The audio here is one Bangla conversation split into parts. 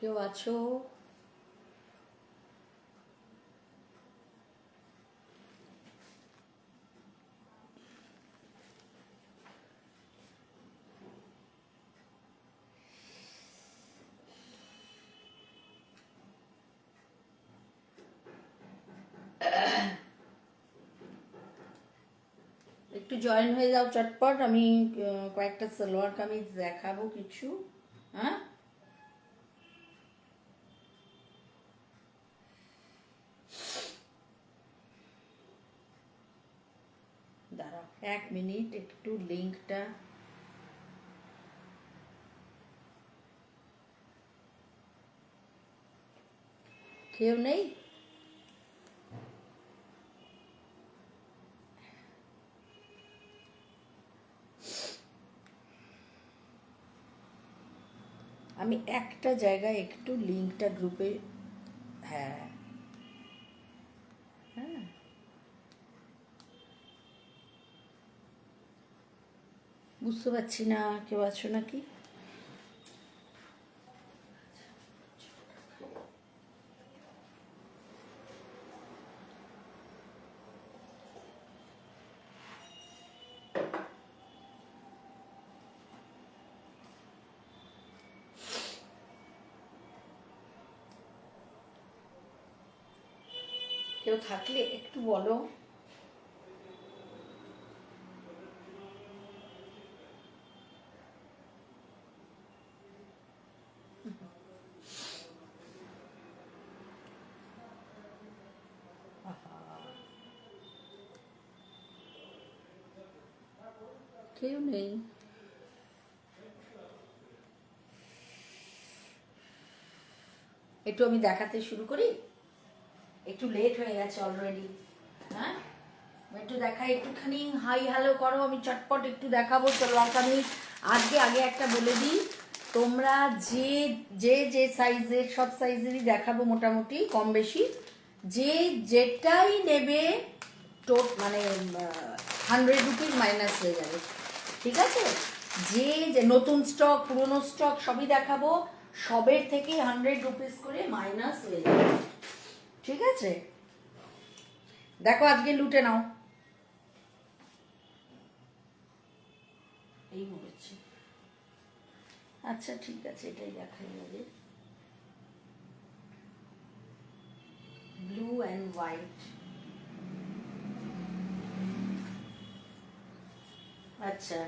কেউ আছো? একটু জয়েন হয়ে যাও চটপট। আমি কয়েকটা সালোয়ার কামিজ দেখাবো কিছু। হ্যাঁ, দাঁড়াও 1 মিনিট, একটু লিঙ্কটা। কেউ নেই? আমি একটা জায়গায় একটু লিঙ্কটা গ্রুপে। হ্যাঁ হ্যাঁ, বুঝতে পারছি না কেউ আছো নাকি। কেউ থাকলে একটু বলো। কেউ নেই। একটু আমি দেখাতে শুরু করি। একটু লেট হয়ে গেছে অলরেডি। হ্যাঁ, একটু দেখাই, একটুখানি হাই হ্যালো করো। আমি চটপট একটু দেখাবো। চলো আমি আজকে আগে একটা বলে দিই, তোমরা যে যে যে সাইজের, সব সাইজেরই দেখাবো মোটামুটি কম বেশি। যে যেটাই নেবে মানে 100 রুপিস মাইনাস হয়ে যাবে। ঠিক আছে? যে যে নতুন স্টক পুরনো স্টক সবই দেখাবো, সবের থেকে 100 রুপিস করে মাইনাস হয়ে যাবে। ঠিক আছে? দেখো আজকে লুটে নাও। এই বলেছি। আচ্ছা ঠিক আছে, এটাই দেখাই আগে। Blue and white. আচ্ছা,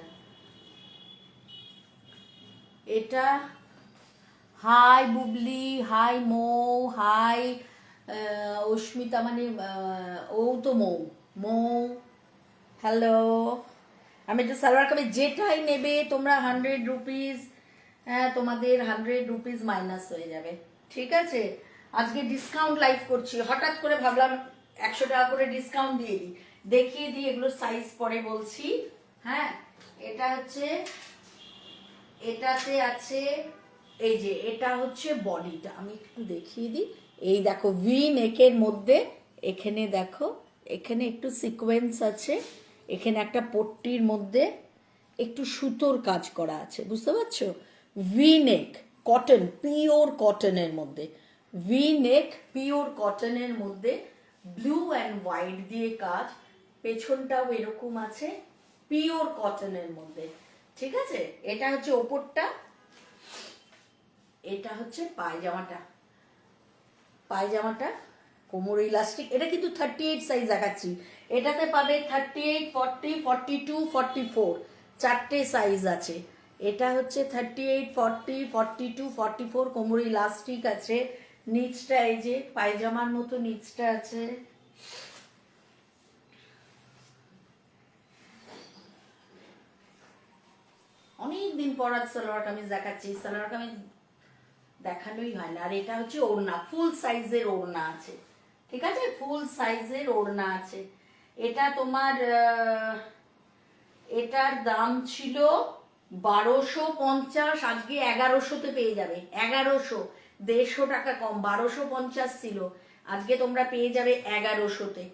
এটা হাই বুবলি, হাই মৌ, হাই অস্মিতা, মানে ও তো মৌ। মৌ হ্যালো। আমি একটা সালোয়ার কামিজ যেটাই নেবে তোমরা 100 রুপিস, হ্যাঁ তোমাদের 100 রুপিস মাইনাস হয়ে যাবে। ঠিক আছে? আজকে ডিসকাউন্ট লাইভ করছি, হঠাৎ করে ভাবলাম 100 টাকা করে ডিসকাউন্ট দিয়ে দিই, দেখিয়ে দিই। এগুলো সাইজ পরে বলছি। হ্যাঁ, এটা হচ্ছে, এটাতে আছে, এই যে এটা হচ্ছে বডিটা, আমি একটু দেখিয়ে দিই। এই দেখো ভি নেকের মধ্যে, এখানে দেখো, এখানে একটু সিকোয়েন্স আছে, এখানে একটা পট্টির মধ্যে একটু সুতোর কাজ করা আছে, বুঝতে পারছো? ভি নেক, কটন, পিওর কটনের মধ্যে। ভি নেক পিওর কটনের মধ্যে, ব্লু অ্যান্ড হোয়াইট দিয়ে কাজ, পেছনটাও এরকম আছে, পিওর কটনের মধ্যে। ঠিক আছে? এটা হচ্ছে ওপরটা, এটা হচ্ছে পায়জামাটা। পায়জামাটা কোমর ইলাস্টিক। এটা কিন্তু 38 সাইজ দেখাচ্ছি। এটাতে পাবে 38, 40, 42, 44, চারটে সাইজ আছে। এটা হচ্ছে 38, 40, 42, 44, কোমর ইলাস্টিক আছে। নিচটা এই যে পায়জামার মতো নিচটা আছে। অনেকদিন পর আজ সালোয়ার কামিজ দেখাচ্ছি। সালোয়ার কামিজ দেখানোই হয় না। আর এটা হচ্ছে ওড়না, ফুল সাইজের ওড়না আছে। ঠিক আছে? ফুল সাইজের ওড়না আছে। এটা তোমার এটার দাম ছিল 1250, আজকে 1100-তে পেয়ে যাবে। 1100, 150 টাকা কম। 1250 ছিল, আজকে তোমরা পেয়ে যাবে 1100-তে।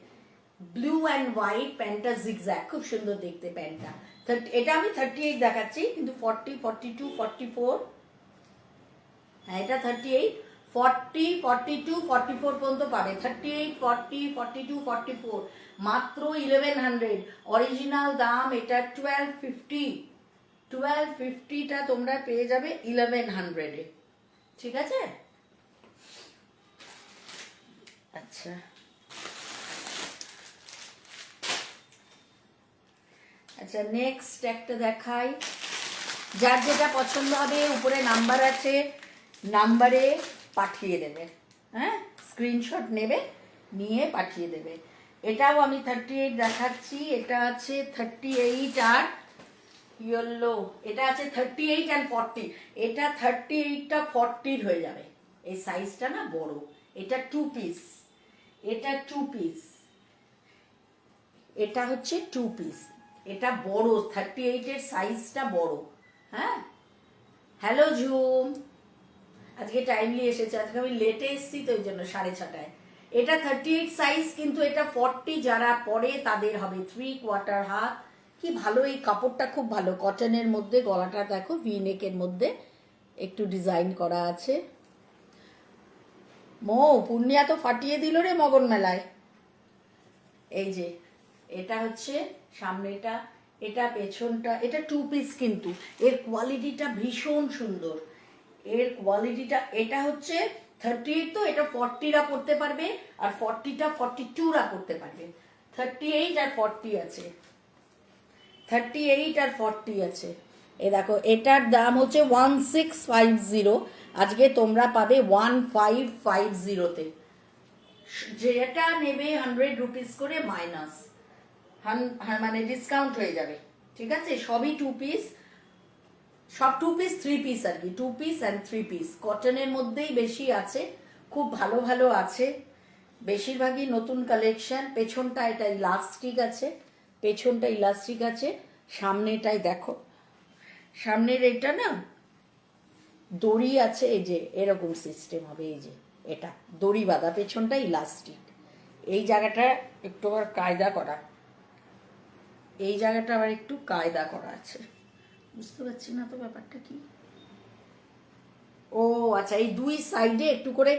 ব্লু অ্যান্ড হোয়াইট, প্যান্টটা জিগজ্যাগ, খুব সুন্দর দেখতে প্যান্টটা। এটা আমি 38 দেখাচ্ছি, কিন্তু 40, 42, 44, এটা 38, 40, 42, 44 পর্যন্ত পাবে। 38, 40, 42, 44, মাত্র 1100। অরিজিনাল দাম এটা 1250। 1250টা তোমরা পেয়ে যাবে 1100-এ। ঠিক আছে? আচ্ছা, আচ্ছা নেক্সট একটা দেখাই। যার যেটা পছন্দ হবে উপরে নাম্বার আছে, নাম্বারে পাঠিয়ে দেবে। হ্যাঁ, স্ক্রিনশট নেবে, নিয়ে পাঠিয়ে দেবে। এটাও আমি 38 দেখাচ্ছি। এটা আছে 38 আর ইয়েলো। এটা আছে 38 অ্যান্ড 40। এটা 38টা 40 হয়ে যাবে। এই সাইজটা না বড়। এটা 2 পিস। এটা 2 পিস। এটা হচ্ছে 2 পিস। এটা বড়, 38-এর সাইজটা বড়। হ্যাঁ, হ্যালো ঝুম, আজকে টাইমলি এসেছে। আজকে আমি লেটে এসেছি তো ওই জন্য 6:30টায়। এটা 38 সাইজ, কিন্তু এটা 40 যারা পরে তাদের হবে 3/4 হাত। কি ভালো, এই কাপড়টা খুব ভালো, কটনের মধ্যে। গলাটা দেখো ভি নেকের মধ্যে একটু ডিজাইন করা আছে। পূর্ণিয়া তো ফাটিয়ে দিল রে মগন মেলায়। এই যে এটা হচ্ছে সামনেটা, এটা পেছনটা। এটা 2 পিস, কিন্তু এর কোয়ালিটিটা ভীষণ সুন্দর। এর কোয়ালিটিটা, এটা হচ্ছে 38, তো এটা 40রা পড়তে পারবে, আর 40টা 42রা পড়তে পারবে। 38 আর 40 আছে। 38 আর 40 আছে। এ দেখো, এটার দাম হচ্ছে 1650। আজকে তোমরা পাবে 1550-তে। যেটা নেবে 100 রুপিস করে মাইনাস, মানে ডিসকাউন্ট হয়ে যাবে। ঠিক আছে? সবই 2 পিস, সব 2 পিস 3 পিস আর কি। 2 পিস অ্যান্ড 3 পিস কটনের মধ্যেই বেশি আছে। খুব ভালো ভালো আছে, বেশিরভাগই নতুন কালেকশন। পেছনটা এটা ইলাস্টিক আছে, পেছনটা ইলাস্টিক আছে। সামনেটাই দেখো, সামনের এটা না দড়ি আছে। এই যে এরকম সিস্টেম হবে। এই যে এটা দড়ি বাঁধা, পেছনটা ইলাস্টিক। এই জায়গাটা একটু আবার কায়দা করা, এই জায়গাটা আবার একটু কায়দা করা আছে। বুঝতে পারছি না তো ব্যাপারটা কি। ও আচ্ছা, এই দুই সাইডে একটু করে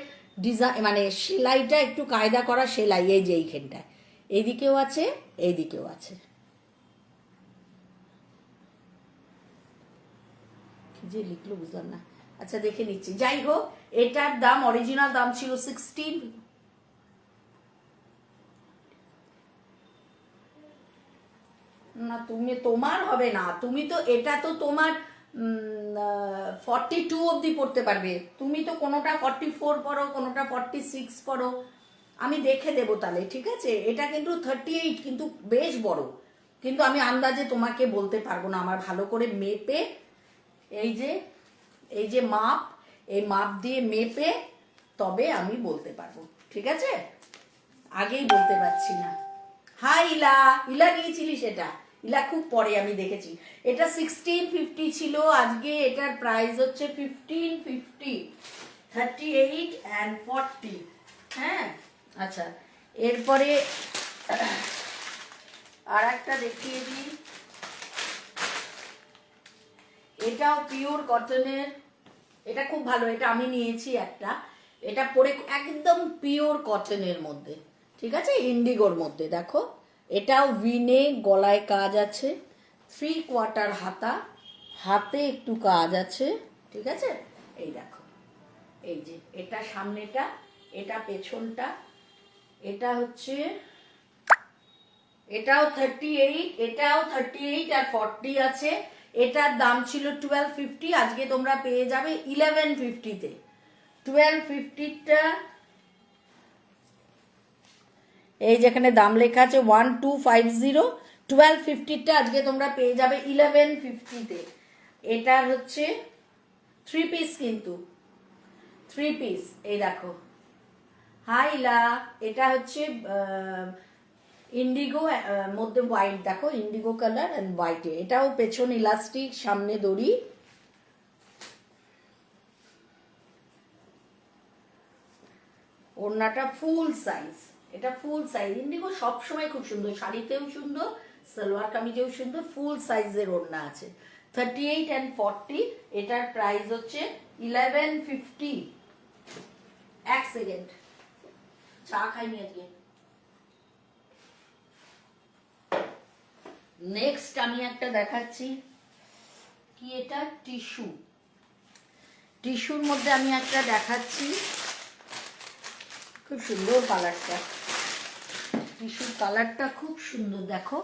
ডিজাইন, মানে সেলাইটা একটু কায়দা করা সেলাই। এই যে এইখানটায় এইদিকেও আছে, এইদিকেও আছে। কি যে লিখলো বুঝলাম না। আচ্ছা দেখে নিচ্ছি। যাই হোক, এটার দাম, অরিজিনাল দাম ছিল 16। না, তুমি, তোমার হবে না। তুমি তো, এটা তো তোমার 42 অবধি পড়তে পারবে। তুমি তো কোনোটা 44 পড়ো, কোনোটা 46 পড়ো। আমি দেখে দেবো তাহলে। ঠিক আছে? এটা কিন্তু 38, কিন্তু বেশ বড়। কিন্তু আমি আন্দাজে তোমাকে বলতে পারবো না, আমার ভালো করে মেপে, এই যে, এই যে মাপ, এই মাপ দিয়ে মেপে তবে আমি বলতে পারবো। ঠিক আছে? আগেই বলতে পারছি না। হাই ইলা, ইলা নিয়েছিলি সেটা? ইলা খুব পরে আমি দেখেছি। এটা 1650 ছিল, আজকে এটার প্রাইস হচ্ছে 1550। 38 অ্যান্ড 40। হ্যাঁ, আচ্ছা, এরপরে আর একটা দেখিয়ে দিই। এটাও পিওর কটনের। এটা খুব ভালো, এটা আমি নিয়েছি একটা। এটা পরে একদম পিওর কটনের মধ্যে। ঠিক আছে? ইন্ডিগোর মধ্যে। দেখো, এটাও ভিনে, গলায় কাজ আছে, 3/4 হাতা, হাতে একটু কাজ আছে। ঠিক আছে? এই দেখো, এই যে এটা সামনেটা, এটা পেছনটা। এটা হচ্ছে, এটাও 38, এটাও 38 আর 40 আছে। এটার দাম ছিল 1250, আজকে তোমরা পেয়ে যাবে 1150-তে। 1250টা, এই যেখানে দাম লেখা আছে 1250, 1250টা আজকে তোমরা পেয়ে যাবে 1150-তে। এটার হচ্ছে 3 পিস, কিন্তু 3 পিস। এই দেখো, হাইলা, এটা হচ্ছে ইন্ডিগো মধ্যে হোয়াইট। দেখো, ইন্ডিগো কালার অ্যান্ড হোয়াইটে। এটাও পেছন ইলাস্টিক, সামনে দড়ি। ওড়নাটা ফুল সাইজ। এটা ফুল সাইজ। ইন্ডিগো সবসময় খুব সুন্দর, শাড়িতেও সুন্দর, সালোয়ার কামিজেও সুন্দর। ফুল সাইজের ওড়না আছে। 38 and 40, এটার প্রাইস হচ্ছে 1150। এক সেকেন্ড, চা খাইনি আজকে। নেক্সট আমি একটা দেখাচ্ছি, কি এটা, টিস্যু। টিস্যুর মধ্যে আমি একটা দেখাচ্ছি, খুব সুন্দর কালারটা, টিস্যুর কালারটা খুব সুন্দর। দেখো,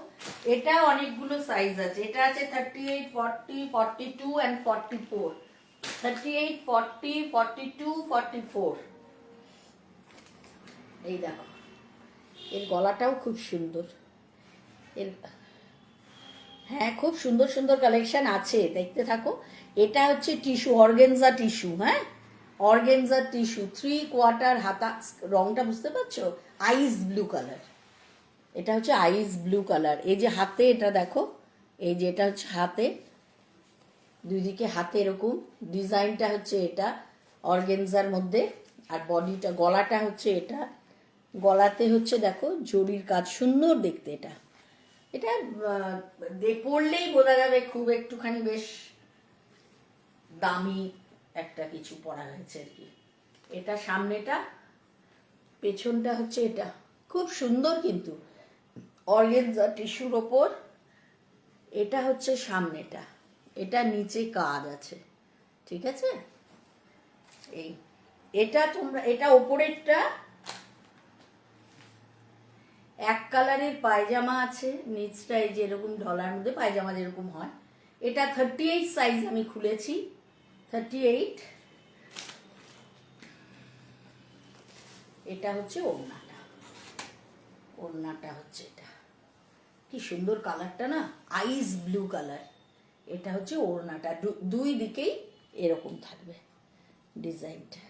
এটা অনেকগুলো সাইজ আছে, এটা আছে 38, 40, 42 and 44। 38, 40, 42, 44। এই দেখো, এর গলাটাও খুব সুন্দর। এর, হ্যাঁ, খুব সুন্দর সুন্দর কালেকশন আছে, দেখতে থাকো। এটা হচ্ছে টিস্যু, অর্গেনজা টিস্যু। হ্যাঁ, অর্গেনজা টিস্যু, 3/4 হাতা। রংটা বুঝতে পারছো? আইস ব্লু কালার। এটা হচ্ছে আইস ব্লু কালার। এই যে হাতে, এটা দেখো, এই যে এটা হচ্ছে হাতে, দুই দিকে হাতে এরকম ডিজাইনটা হচ্ছে এটা অর্গেনজার মধ্যে। আর বডিটা, গলাটা হচ্ছে এটা, গলাতে হচ্ছে দেখো জরির কাজ, সুন্দর দেখতে। এটা এটা পরলেই বোঝা যাবে খুব একটুখানি বেশ দামি একটা কিছু পরা হয়েছে আর কি। এটা সামনেটা, পেছনটা হচ্ছে এটা, খুব সুন্দর কিন্তু অর্গেনজা টিস্যুর ওপর। এটা হচ্ছে সামনেটা, এটা নিচে কাজ আছে, ঠিক আছে। এই এটা তোমরা, এটা ওপরেরটা এক কালারের পায়জামা আছে, নিচটা এই যে এরকম ঢলার মধ্যে পায়জামা যেরকম হয়। এটা 38 সাইজ আমি খুলেছি, 38। এটা হচ্ছে ওড়নাটা, ওড়নাটা হচ্ছে এটা, কি সুন্দর কালারটা না, আইস ব্লু কালার। এটা হচ্ছে ওড়নাটা, দুই দিকেই এরকম থাকবে ডিজাইনটা,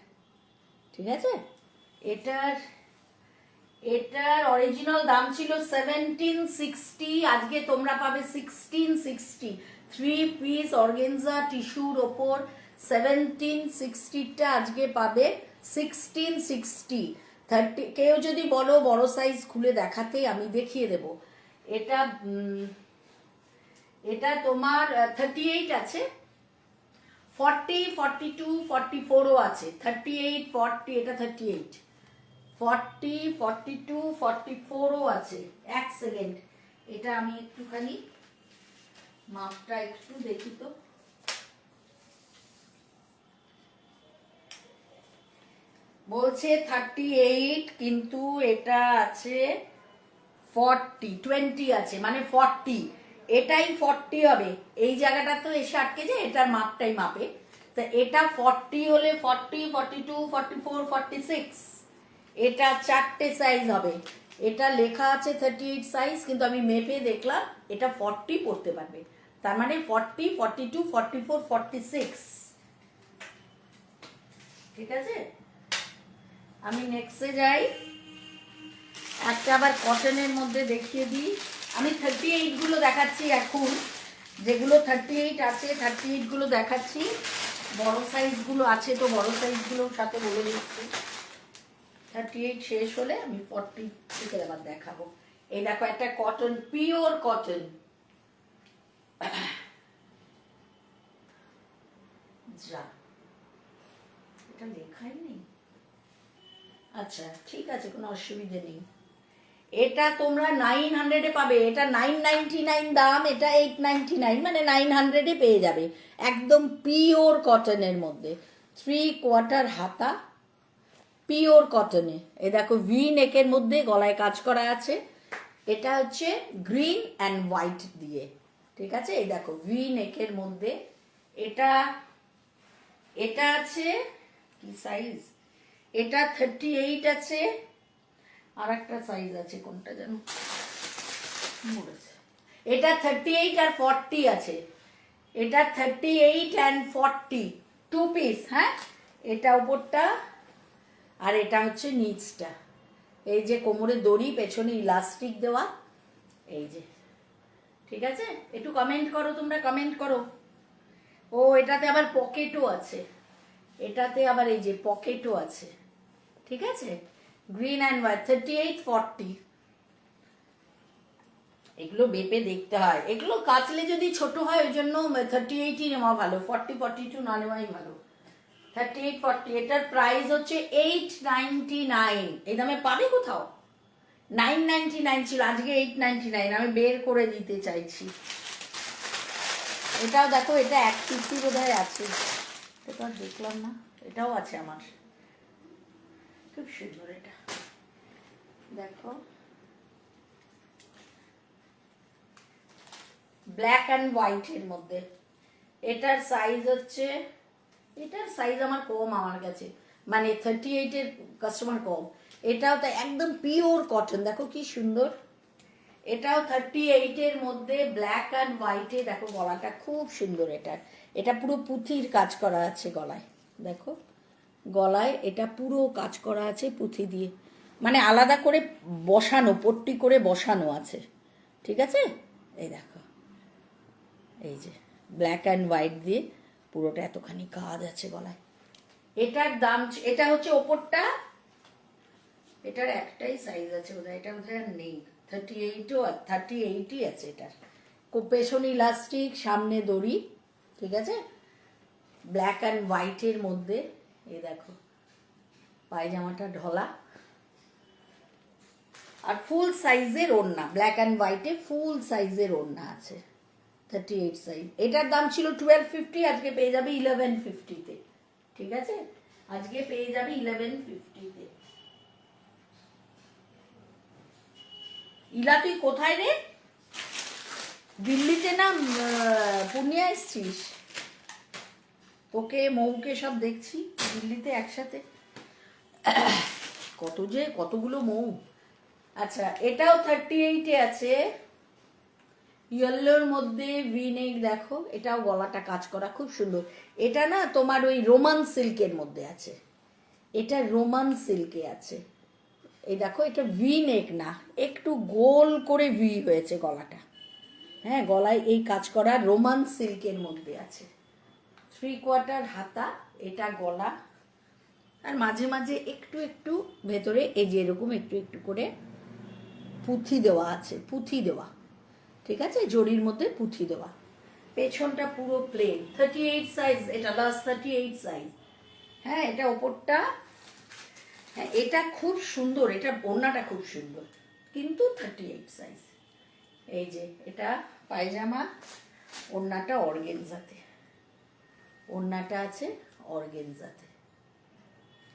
ঠিক আছে। এটার এটার অরিজিনাল দাম ছিল 1760, আজকে তোমরা পাবে 1660। 3 পিস অর্গেনজা টিস্যুর ওপর 1760টা আজকে পাবে 1660। 30, কেউ যদি বলো বড় সাইজ খুলে দেখাতে, আমি দেখিয়ে দেব। এটা এটা তোমার 38 আছে, 40, 42, 44ও আছে। 38, 40, এটা 38, 40, 42, 44ও আছে। এক সেকেন্ড, এটা আমি একটুখানি মাপটা একটু দেখি তো। বলছে 38, কিন্তু এটা আছে 40, 20 আছে, মানে 40। এটাই 40 হবে, এই জায়গাটা তো এসে আটকে যায়, এটার মাপটাই মাপে। তা এটা 40 হলে 40, 42, 44, 46, এটা 4টে সাইজ হবে। এটা লেখা আছে 38 সাইজ, কিন্তু আমি মেপে দেখলাম এটা 40 পড়তে পারবে। তার মানে 40, 42, 44, 46, ঠিক আছে। আমি নেক্সটে যাই, একটা আবার কটনের মধ্যে দেখিয়ে দিই। আমি 38 গুলো দেখাচ্ছি এখন, যেগুলো 38 আছে 38 গুলো দেখাচ্ছি। বড় সাইজগুলো আছে তো বড় সাইজগুলোর সাথে বলে দিচ্ছি। 38 শেষ হলে আমি 40 থেকে আবার দেখাবো। এই দেখো, একটা কটন, পিওর কটন, যা এটা লেখাই নেই। আচ্ছা, ঠিক আছে, কোনো অসুবিধে নেই। এটা তোমরা 900-এ পাবে, এটা 999 দাম, এটা 899, মানে 900-এ পেয়ে যাবে। একদম পিওর কটনের মধ্যে, 3/4 হাতা, পিওর কটনে। এই দেখো, ভি নেকের মধ্যে গলায় কাজ করা আছে। এটা হচ্ছে গ্রিন অ্যান্ড হোয়াইট দিয়ে, ঠিক আছে। এই দেখো, ভি নেকের মধ্যে। এটা এটা আছে কি সাইজ, এটা 38 আছে, আর একটা সাইজ আছে, কোনটা যেন এটা 38 আর 40 আছে। এটা 38 and 40, 2 পিস। হ্যাঁ, এটা উপরটা আর এটা হচ্ছে নিচটা। এই যে কোমরে দড়ি, পেছনে ইলাস্টিক দেওয়া, এই যে, ঠিক আছে। একটু কমেন্ট করো, তোমরা কমেন্ট করো। ও, এটাতে আবার পকেটও আছে, এটাতে আবার এই যে পকেটও আছে, ঠিক আছে। Green and white, 38, 40। এগুলো মেপে দেখতে হয়, এগুলো কাচলে যদি ছোট হয় ওই জন্য 38ই নেওয়া ভালো, 40-42 না নেওয়াই ভালো। 38-40, এটার প্রাইস হচ্ছে 899। এই দামে পাবে কোথাও? 999 ছিল, আজকে 899। আমি বের করে দিতে চাইছি। এটাও দেখো, এটা 150 বোধহয় আছে, এটা দেখলাম না, এটাও আছে আমার, খুব সুন্দর এটা দেখো, ব্ল্যাক অ্যান্ড হোয়াইটের মধ্যে। এটার সাইজ হচ্ছে, এটার সাইজ আমার কম আমার কাছে, মানে 38-এর কাস্টমার কম। এটাও তাই একদম পিওর কটন, দেখো কি সুন্দর। এটাও 38-এর মধ্যে ব্ল্যাক অ্যান্ড হোয়াইটে, দেখো গলাটা খুব সুন্দর। এটা পুরো পুঁথির কাজ করা আছে গলায়, দেখো গলায় এটা পুরো কাজ করা আছে পুঁথি দিয়ে, মানে আলাদা করে বসানো, পট্টি করে বসানো আছে, ঠিক আছে। এই দেখো, এই যে ব্ল্যাক অ্যান্ড হোয়াইট দিয়ে পুরোটা এতখানি কাজ আছে গলায়। এটার দাম, এটা হচ্ছে ওপরটা, এটার একটাই সাইজ আছে বোধহয়, এটা বোধহয় আর নেই। 38ই আছে এটার। পেছন ইলাস্টিক, সামনে দড়ি, ঠিক আছে, ব্ল্যাক অ্যান্ড হোয়াইটের মধ্যে। এই দেখো পায়জামাটা ঢলা, আর ফুল সাইজের ওড়না, ব্ল্যাক অ্যান্ড হোয়াইটে ফুল সাইজের ওড়না আছে, 38 সাইজ। এটার দাম ছিল 1250, আজকে পেয়ে যাবে 1150-তে, ঠিক আছে, আজকে পেয়ে যাবে 1150-তে। ইলা তুই কোথায় রে? দিল্লিতে না পূর্ণিয়া এসছিস? তোকে মৌকে সব দেখছি দিল্লিতে একসাথে, কতগুলো মৌ। আচ্ছা, এটাও 38-এ আছে, ইয়েলোর মধ্যে ভিনেক, দেখো এটাও গলাটা কাজ করা খুব সুন্দর। এটা না তোমার ওই রোমান সিল্কের মধ্যে আছে, এটা রোমান সিল্কে আছে। এই দেখো, এটা ভি নেক না, একটু গোল করে ভি হয়েছে গলাটা, হ্যাঁ গলায় এই কাজ করা রোমান সিল্কের মধ্যে আছে। 3/4 হাতা, এটা গলা, আর মাঝে মাঝে একটু একটু ভেতরে এই যে এরকম একটু একটু করে পুঁথি দেওয়া আছে, পুঁথি দেওয়া, ঠিক আছে, জরির মধ্যে পুঁথি দেওয়া। পেছনটা পুরো প্লেন, 38 সাইজ, এটা লাস্ট 38 সাইজ। হ্যাঁ, এটা ওপরটা, হ্যাঁ এটা খুব সুন্দর, এটা ওড়নাটা খুব সুন্দর, কিন্তু 38 সাইজ। এই যে এটা পায়জামা, ওড়নাটা অর্গেনজাতে, ওড়নাটা আছে অর্গেনজাতে।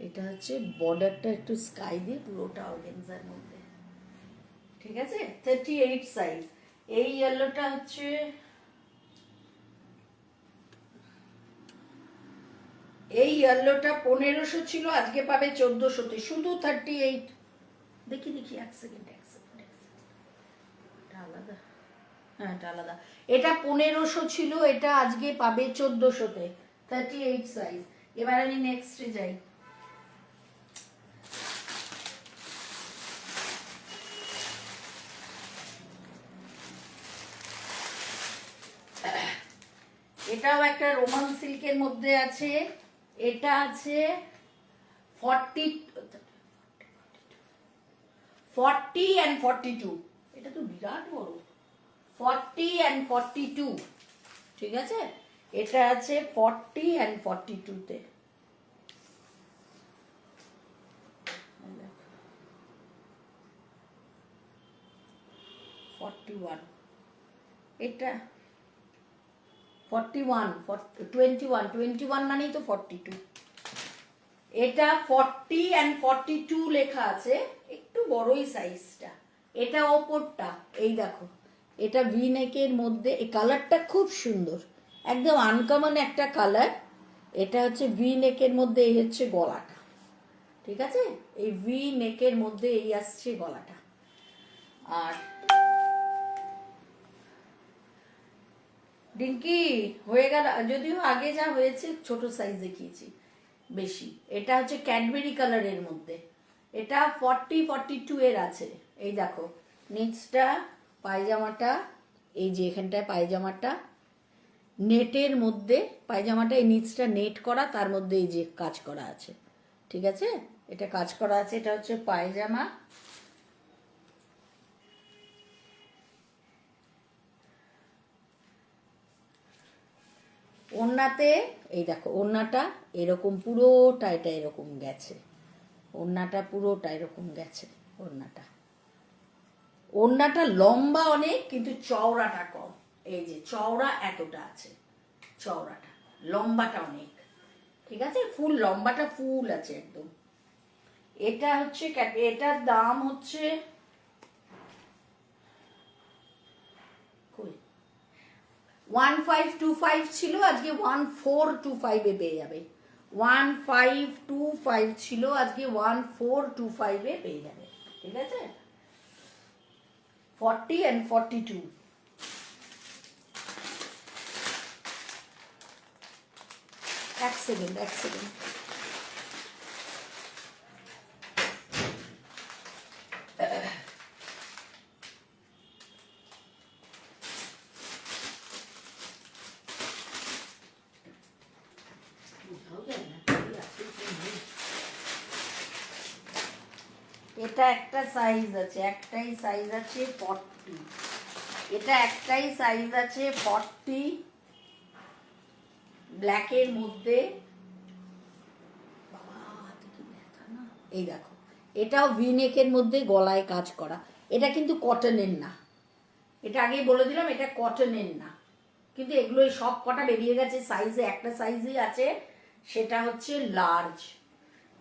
এটা হচ্ছে বর্ডারটা একটু স্কাই দিয়ে, পুরোটা অর্গেনজার মধ্যে, ঠিক আছে, 38 সাইজ। এই ইয়েলোটা হচ্ছে, এই ইয়েলোটা 1500 ছিল, আজকে পাবে 1400-তে, শুধু 38। দেখি এক সেকেন্ড, এটা আলাদা, হ্যাঁ এটা আলাদা। এটা 1500 ছিল, এটা আজকে পাবে 1400-তে, 38 সাইজ। এবার আমি নেক্সটে যাই। এটাও একটা রোমান সিল্কের মধ্যে আছে, এটা আছে 40 and 42, এটা তো বিরাট বড়, 40 and 42, ঠিক আছে, এটা আছে 40 and 42-তে। 41, এটা 41, 21 মানেই তো 42। এটা 40 and 42 লেখা আছে, একটু বড়ই সাইজটা। এটা ওপরটা, এই দেখো, এটা ভি নেকের মধ্যে, এই কালারটা খুব সুন্দর, একদম আনকমন একটা কালার। এটা হচ্ছে ভি নেকের মধ্যে, এই হচ্ছে গলাটা, ঠিক আছে, এই ভি নেকের মধ্যে এই আসছে গলাটা। আর ডিঙ্কি হয়ে গেল, যদিও আগে যা হয়েছে ছোট সাইজ দেখিয়েছি বেশি। এটা হচ্ছে ক্যাডবেরি কালারের মধ্যে, এটা 40-42 এর আছে। এই দেখো নিচটা, পায়জামাটা, এই যে এখানটায় পায়জামাটা নেটের মধ্যে, পায়জামাটা এই নিচটা নেট করা, তার মধ্যে এই যে কাজ করা আছে, ঠিক আছে, এটা কাজ করা আছে। এটা হচ্ছে পায়জামা, ওড়নাতে এই দেখো ওড়নাটা এরকম পুরোটা এটা এরকম গেছে, ওড়নাটা পুরোটা এরকম গেছে। ওড়নাটা ওড়নাটা লম্বা অনেক কিন্তু চওড়াটা কম। এই যে চওড়া এতটা আছে, চওড়াটা, লম্বাটা অনেক, ঠিক আছে, ফুল লম্বাটা ফুল আছে একদম। এটা হচ্ছে এটার দাম হচ্ছে 1525 ছিল, আজকে 1425 এ পেয়ে যাবে। 1525 ছিল, আজকে 1425 এ পেয়ে যাবে, ঠিক আছে। 40 and 42। এক সেকেন্ড। এটা একটা সাইজ আছে, একটাই সাইজ আছে 40। এটা একটাই সাইজ আছে 40 ব্ল্যাকের মধ্যে। এই দেখো এটাও ভিনেকের মধ্যে গলায় কাজ করা। এটা কিন্তু কটনের না, এটা আগেই বলে দিলাম, এটা কটনের না। কিন্তু এগুলো সব কটা বেরিয়ে গেছে সাইজে, একটা সাইজই আছে, সেটা হচ্ছে লার্জ।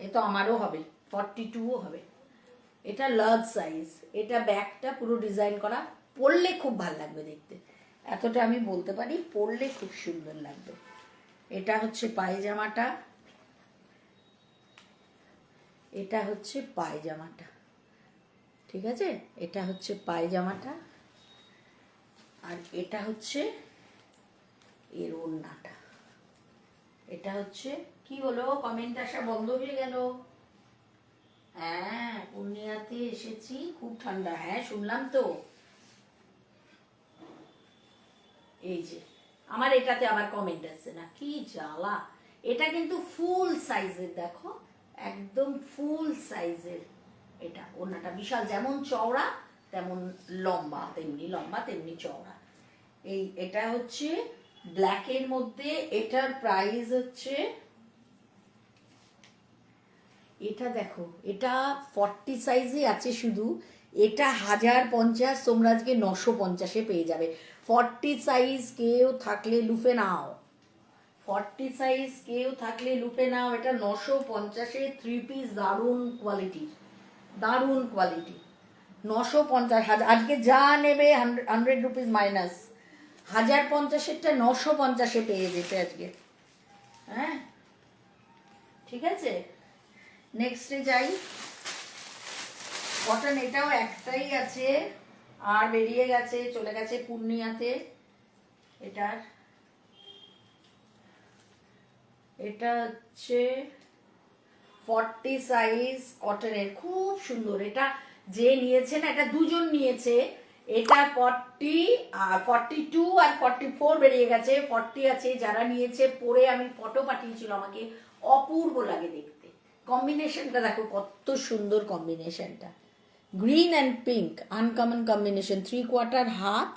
এ তো আমারও হবে, 42ও হবে। এটা লার্জ সাইজ। এটা ব্যাগটা পুরো ডিজাইন করা, পরলে খুব ভালো লাগবে দেখতে, এতটা আমি বলতে পারি, পরলে খুব সুন্দর লাগবে। এটা হচ্ছে পায়জামাটা, এটা হচ্ছে পায়জামাটা, ঠিক আছে, এটা হচ্ছে পায়জামাটা। আর এটা হচ্ছে এর ওড়নাটা। এটা হচ্ছে কি হলো, কমেন্ট আসা বন্ধ হয়ে গেল? হ্যাঁ, পূর্ণিয়াতে এসেছি, খুব ঠান্ডা। হ্যাঁ শুনলাম তো। এই যে আমার এটাতে আবার কমেন্ট আসছে না, কি জ্বালা। এটা কিন্তু ফুল সাইজের, দেখো একদম ফুল সাইজের। এটা ওড়নাটা বিশাল, যেমন চওড়া তেমন লম্বা, তেমনি লম্বা তেমনি চওড়া। এটা হচ্ছে ব্ল্যাকের মধ্যে। এটার প্রাইস হচ্ছে, এটা দেখো এটা 40 সাইজে আছে শুধু, এটা 1050, তোমরা আজকে 950-এ পেয়ে যাবে। 40 সাইজ কেউ থাকলে লুফে নাও, 40 সাইজ কেউ থাকলে লুফে নাও। এটা 950-এ 3 পিস, দারুণ কোয়ালিটি, দারুণ কোয়ালিটি। 950, আজকে যা নেবে 100 রুপিস মাইনাস। 1050-এরটা 950-এ পেয়ে যেতে আজকে। হ্যাঁ ঠিক আছে, নেক্সটে যাই। কটন, এটাও একটাই আছে, আর বেরিয়ে গেছে, চলে গেছে পূর্ণিয়াতে। এটার এটা হচ্ছে 40 সাইজ কটনের, খুব সুন্দর। এটা যে নিয়েছে না, এটা দুজন নিয়েছে। এটা 40 আর 42 আর 44 বেরিয়ে গেছে, 40 আছে। যারা নিয়েছে পরে আমি ফটো পাঠিয়েছিল আমাকে, অপূর্ব লাগে দেখতে। কম্বিনেশনটা দেখো কত সুন্দর কম্বিনেশনটা, green and pink, uncommon combination. 3/4 হাত,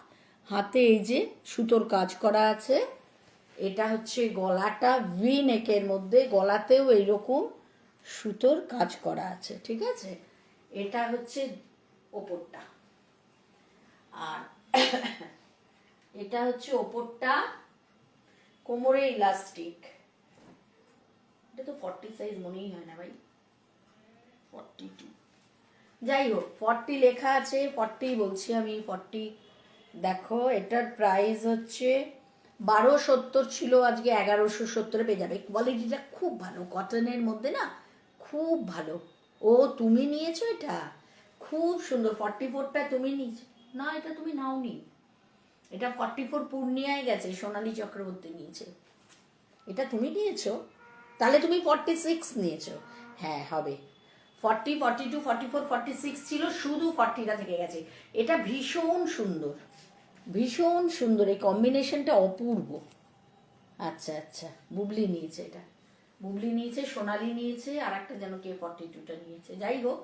হাতে এই যে সুতোর কাজ করা আছে। এটা হচ্ছে গলাটা, ভি নেকের মধ্যে, গলাতেও এইরকম সুতোর কাজ করা আছে, ঠিক আছে। এটা হচ্ছে ওপরটা, আর এটা হচ্ছে ওপরটা, কোমরে ইলাস্টিক। এটা তো 40 সাইজ মনেই হয় না ভাই, 42। যাই হোক 40 লেখা আছে, 40 বলছি আমি, 40। দেখো এটার প্রাইস হচ্ছে 1270 ছিল, আজকে 1170-এ পেয়ে যাবে। কোয়ালিটিটা খুব ভালো, কটনের মধ্যে না, খুব ভালো। ও তুমি নিয়েছো এটা, খুব সুন্দর। 44টা তুমি নিয়েছো না, এটা তুমি নাওনি। এটা 44 পূর্ণিয়ায় গেছে, সোনালী চক্রবর্তী নিয়েছে। এটা তুমি নিয়েছো, তাহলে তুমি 46 নিয়েছো। হ্যাঁ হবে, 40, 42, 44, 46 ছিল, শুধু 40টা থেকে গেছে। এটা ভীষণ সুন্দর, ভীষণ সুন্দর, এই কম্বিনেশনটা অপূর্ব। আচ্ছা আচ্ছা, বুবলি নিয়েছে এটা, বুবলি নিয়েছে, সোনালি নিয়েছে, আর একটা যেন কে 42টা নিয়েছে। যাই হোক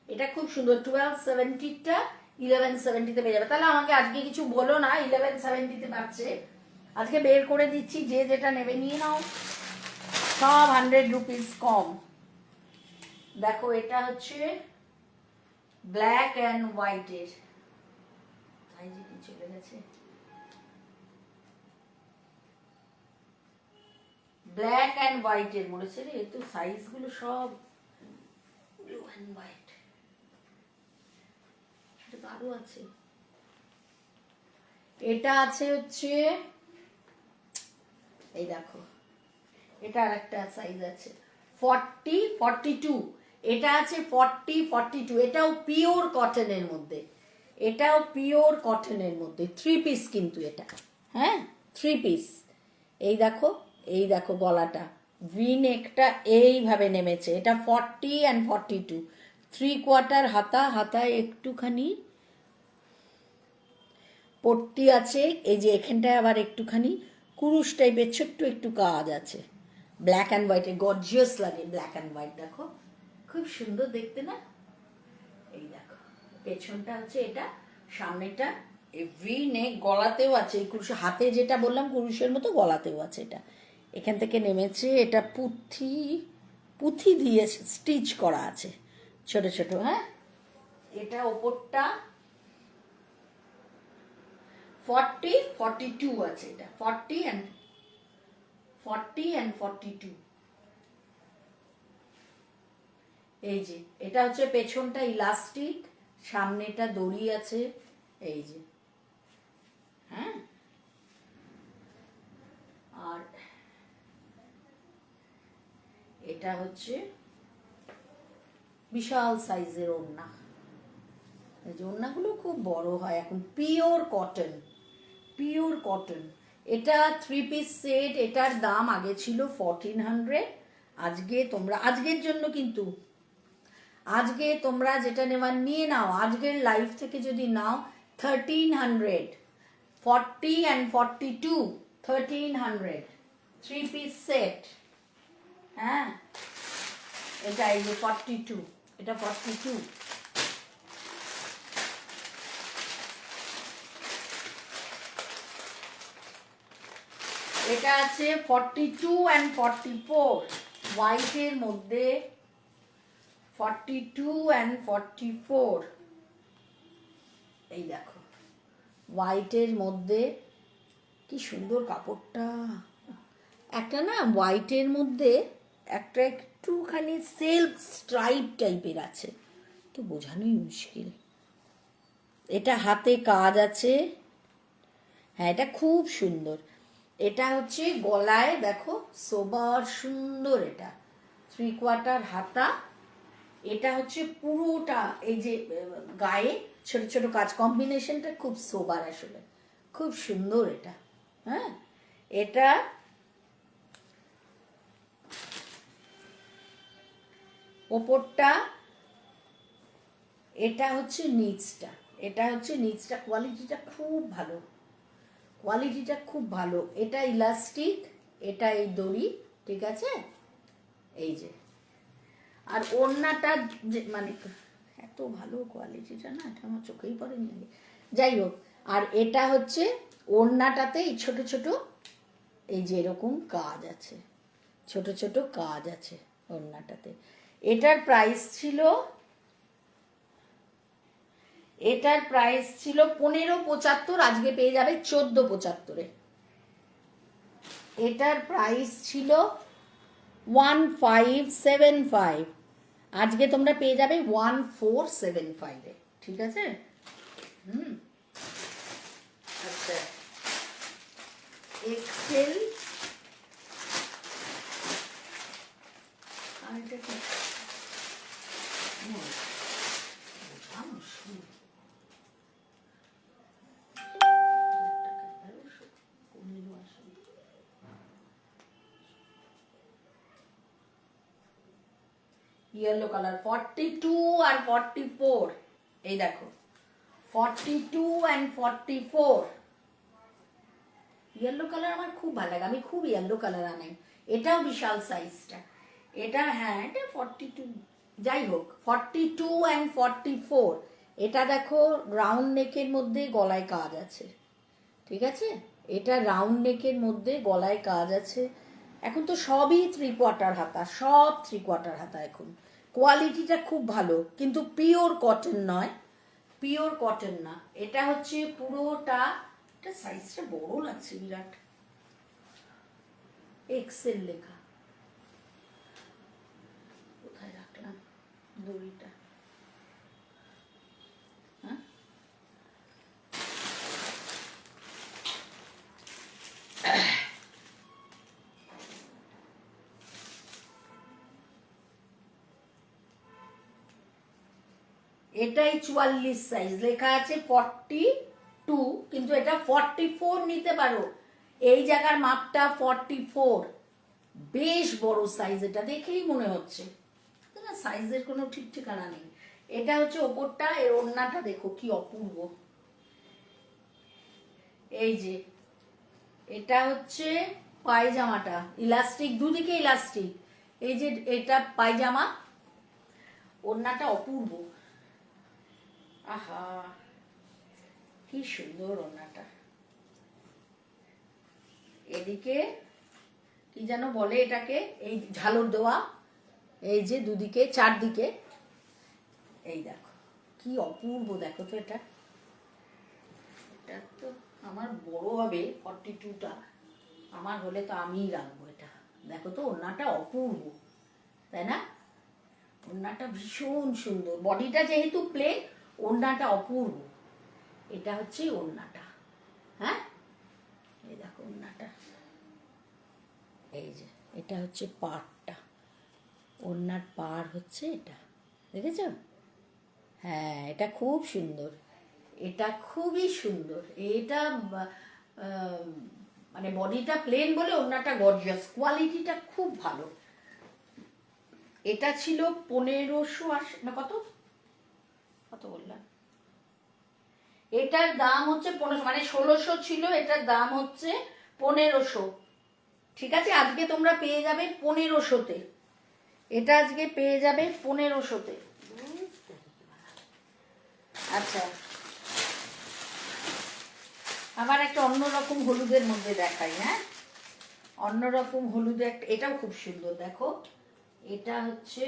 এটা খুব সুন্দর। 1270টা 1170-তে পেয়ে যাবে। তাহলে আমাকে আজকে কিছু বলো না, 1170-তে পাচ্ছে। আজকে বের করে দিচ্ছি, যে যেটা নেবে নিয়ে নাও, সব 100 রুপিস কম। দেখো এটা হচ্ছে ব্ল্যাক অ্যান্ড হোয়াইটের, চলে গেছে, ব্ল্যাক অ্যান্ড হোয়াইটের বলেছে রে, তো সাইজগুলো সব ব্লু অ্যান্ড হোয়াইট। এটা আরো আছে, এটা আছে হচ্ছে এই দেখো, এটা আরেকটা সাইজ আছে 40 42, এটা আছে 40 42, এটাও পিওর কটনের মধ্যে, এটাও পিওর কটনের মধ্যে, 3 পিস কিন্তু এটা, হ্যাঁ 3 পিস। এই দেখো, এই দেখো গলাটা ভি নেকটা এইভাবে নেমেছে, এটা 40 অ্যান্ড 42, 3/4 হাতা, হাতায় একটুখানি পট্টি আছে, এই যে এখানটায় আবার একটুখানি কুরুশ টাইপের ছোট্ট একটু কাজ আছে, ব্ল্যাক অ্যান্ড হোয়াইটে গর্জিয়াস লাগে, ব্ল্যাক অ্যান্ড হোয়াইট দেখো খুব সুন্দর দেখতে না। এই দেখো পেছনটা হচ্ছে এটা, সামনেটা এই ভি নেক, গলাতেও আছে এই কুরুশ, হাতে যেটা বললাম কুরুশের মতো গলাতেও আছে, এটা এখান থেকে নেমেছে, এটা পুঁথি পুঁথি দিয়ে স্টিচ করা আছে ছোট ছোট, হ্যাঁ। এটা ওপরটা 40 42 আছে, এটা 40 অ্যান্ড 42। এই যে এটা হচ্ছে পেছনটা ইলাস্টিক, সামনেটা দড়ি আছে, এই যে, হ্যাঁ। আর এটা হচ্ছে বিশাল সাইজের ওড়না, এই যে ওড়নাগুলো খুব বড় হয় এখন, পিওর কটন, পিওর কটন। এটা 3 পিস সেট, এটার দাম আগে ছিল 1400, আজকে তোমরা, আজকের জন্য কিন্তু, আজকে তোমরা যেটা নেওয়ার নিয়ে নাও, আজকের লাইভ থেকে যদি নাও 1300, 40 অ্যান্ড 42 1300, 3 পিস সেট, হ্যাঁ। এটা এই যে 42, এটা 42, এটা আছে 42 অ্যান্ড 44 হোয়াইটের মধ্যে, 42 অ্যান্ড 44, এই দেখো হোয়াইটের মধ্যে কি সুন্দর কাপড়টা, একটা না হোয়াইটের মধ্যে একটা একটুখানি সিল্ক স্ট্রাইপ টাইপের আছে, তো বোঝানোই মুশকিল। এটা হাতে কাজ আছে, হ্যাঁ এটা খুব সুন্দর, এটা হচ্ছে গলায় দেখো সোবার সুন্দর, এটা 3/4 হাতা, এটা হচ্ছে পুরোটা এই যে গায়ে ছোট ছোট কাজ, কম্বিনেশনটা খুব সোবার আসলে, খুব সুন্দর এটা, হ্যাঁ। এটা ওপরটা, এটা হচ্ছে নিচটা, এটা হচ্ছে নিচটা, কোয়ালিটিটা খুব ভালো, কোয়ালিটিটা খুব ভালো, এটা ইলাস্টিক, এটা এই দড়ি, ঠিক আছে, এই যে। আর ওড়নাটা যে মানে এত ভালো কোয়ালিটিটা না, এটা আমার চোখেই পড়েনি আগে, যাই হোক। আর এটা হচ্ছে ওড়নাটাতে এই ছোট ছোট এই যে এরকম কাজ আছে, ছোট ছোট কাজ আছে ওড়নাটাতে। এটার প্রাইস ছিল, এটার প্রাইস ছিল 1575, আজকে পেয়ে যাবে 1475। এটার প্রাইস ছিল 1575, আজকে তোমরা পেয়ে যাবে 1475 এ, ঠিক আছে। আচ্ছা এক্সেল, আর এটা কি ইয়েলো কালার 42 আর 44, এই দেখো 42 অ্যান্ড 44, ইয়েলো কালার আমার খুব ভালো লাগে, আমি খুব ইয়েলো কালার আনাই, এটাও বিশাল সাইজটা, এটা হ্যাঁ এটা 42, যাই হোক 42 অ্যান্ড 44, এটা দেখো রাউন্ড নেকের মধ্যে গলায় কাজ আছে, ঠিক আছে, এটা রাউন্ড নেকের মধ্যে গলায় কাজ আছে। এখন তো সবই 3/4 হাতা, সব 3/4 হাতা এখন। কোয়ালিটিটা খুব ভালো, কিন্তু পিওর কটন নয়, পিওর কটন না। এটা হচ্ছে পুরোটা, এটা সাইজটা বড় লাগছে বিরাট, এক্সেল লেখা। কোথায় রাখলাম দড়িটা? হ্যাঁ, এটাই 44 সাইজ লেখা আছে, 42, কিন্তু এটা 44 নিতে পারো। এই জায়গার মাপটা 44, বেশ বড় সাইজ, এটা দেখেই মনে হচ্ছে না, সাইজের কোনো ঠিক ঠিকানা নেই। এটা হচ্ছে ওপরটা, এর ওড়নাটা দেখো কি অপূর্ব। এই যে এটা হচ্ছে পায়জামাটা, ইলাস্টিক, দুদিকে ইলাস্টিক। এই যে এটা পায়জামা, ওড়নাটা অপূর্ব। আহা, কি সুন্দর ওড়নাটা। এদিকে কি যেন বলে এটাকে, এই ঝালর দেওয়া, এই যে দুদিকে চারদিকে, এই দেখো কি অপূর্ব। দেখো তো এটা, এটা তো আমার বড় হবে 42টা, আমার হলে তো আমিই রাখবো এটা। দেখো তো ওড়নাটা অপূর্ব, তাই না? ওড়নাটা ভীষণ সুন্দর, বডিটা যেহেতু প্লেন, ওড়নাটা অপূর্ব। এটা হচ্ছে ওড়নাটা, হ্যাঁ, এই দেখো ওড়নাটা। এই যে এটা হচ্ছে পাড়টা, ওড়নার পাড় হচ্ছে এটা, দেখেছ? হ্যাঁ, এটা খুব সুন্দর, এটা খুবই সুন্দর। এটা মানে বডিটা প্লেন বলে ওড়নাটা গর্জিয়াস, কোয়ালিটিটা খুব ভালো। এটা ছিল 1580 না কত, কত বললাম? এটার দাম হচ্ছে 1500, মানে 1600 ছিল, এটার দাম হচ্ছে 1500। ঠিক আছে, আজকে তোমরা পেয়ে যাবে 1500-তে, এটা আজকে পেয়ে যাবে 1500-তে। আচ্ছা, আবার একটা অন্যরকম হলুদের মধ্যে দেখাই। হ্যাঁ, অন্যরকম হলুদে একটা, এটাও খুব সুন্দর। দেখো এটা হচ্ছে,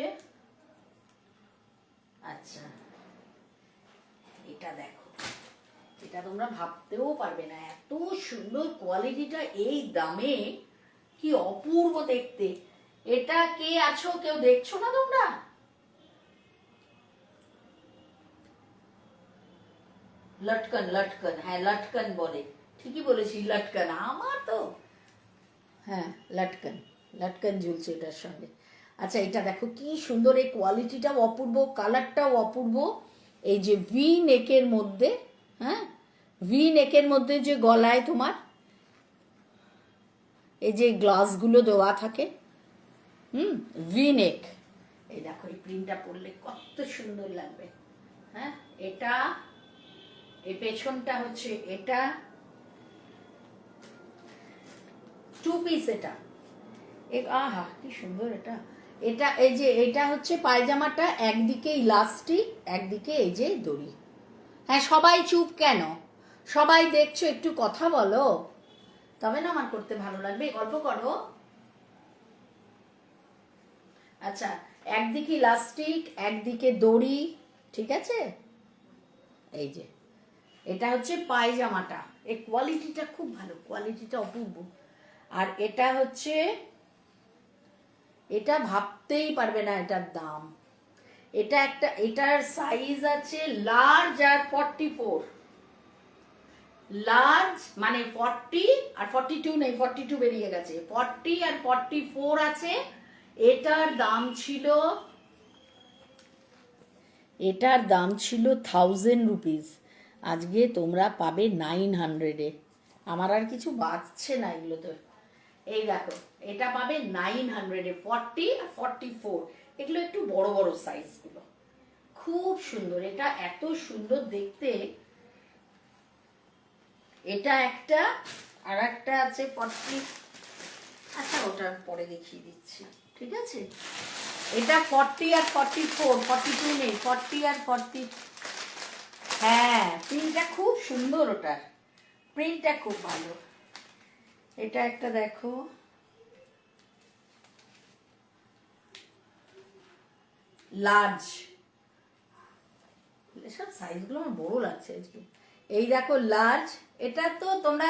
আচ্ছা এটা দেখো, এটা তোমরা ভাবতেও পারবে না, এত সুন্দর কোয়ালিটিটা, এই দামে, কি অপূর্ব দেখতে। এটা কে আছো, কেউ দেখছো না তোমরা? লটকন, লটকন, হ্যাঁ লটকন বলে, ঠিকই বলেছি, লটকন। আমার তো, হ্যাঁ লটকন, লটকন ঝুলছে এটার সঙ্গে। আচ্ছা এটা দেখো কি সুন্দর, এই কোয়ালিটিটাও অপূর্ব, কালারটাও অপূর্ব। এই যে ভি নেকের মধ্যে, হ্যাঁ, ভি নেকের মধ্যে যে গলায় তোমার এই যে গ্লাসগুলো দেওয়া থাকে, ভি নেক। এই দেখো এই প্রিন্টটা পরলে কত সুন্দর লাগবে। হ্যাঁ, এটা, এই পেছনটা হচ্ছে এটা, 2 পিস এটা। আহা কি সুন্দর এটা। এটা এই যে এটা হচ্ছে পায়জামাটা, একদিকে ইলাস্টিক, একদিকে এই যে দড়ি। হ্যাঁ, সবাই চুপ কেন? সবাই দেখছো, একটু কথা বলো, তবে না আমার করতে ভালো লাগবে। গল্প করো। আচ্ছা, একদিকে ইলাস্টিক, একদিকে দড়ি, ঠিক আছে। এই যে এটা হচ্ছে পায়জামাটা, এই কোয়ালিটিটা খুব ভালো, কোয়ালিটিটা অপূর্ব। আর এটা হচ্ছে, এটা ভাবতেই পারবে না এটার দাম। এটা একটা, এটার সাইজ আছে লার্জ আর 44, লার্জ মানে 40 আর 42 নেই, 42 বেরিয়ে গেছে, 40 আর 44 আছে। এটার দাম ছিল, এটার দাম ছিল 1000 রুপিস, আজকে তোমরা পাবে 900-এ। আমার আর কিছু বাঁচছে না এগুলোতে। এই দেখো, এটা পাবে 900-এ, 40 আর 44, এগুলো একটু বড় বড় সাইজগুলো, খুব সুন্দর। এটা এত সুন্দর দেখতে। এটা একটা, আর একটা আছে 40, আচ্ছা ওটা পরে দেখিয়ে দিচ্ছি, ঠিক আছে। এটা 40 আর 44, 42 নেই, 40 আর 40। হ্যাঁ, প্রিন্টটা খুব সুন্দর, ওটার প্রিন্টটা খুব ভালো। এটা একটা দেখো, লার্জ, এসব সাইজগুলো আমার বড় লাগছে আজকে। এই দেখো লার্জ, এটা তো তোমরা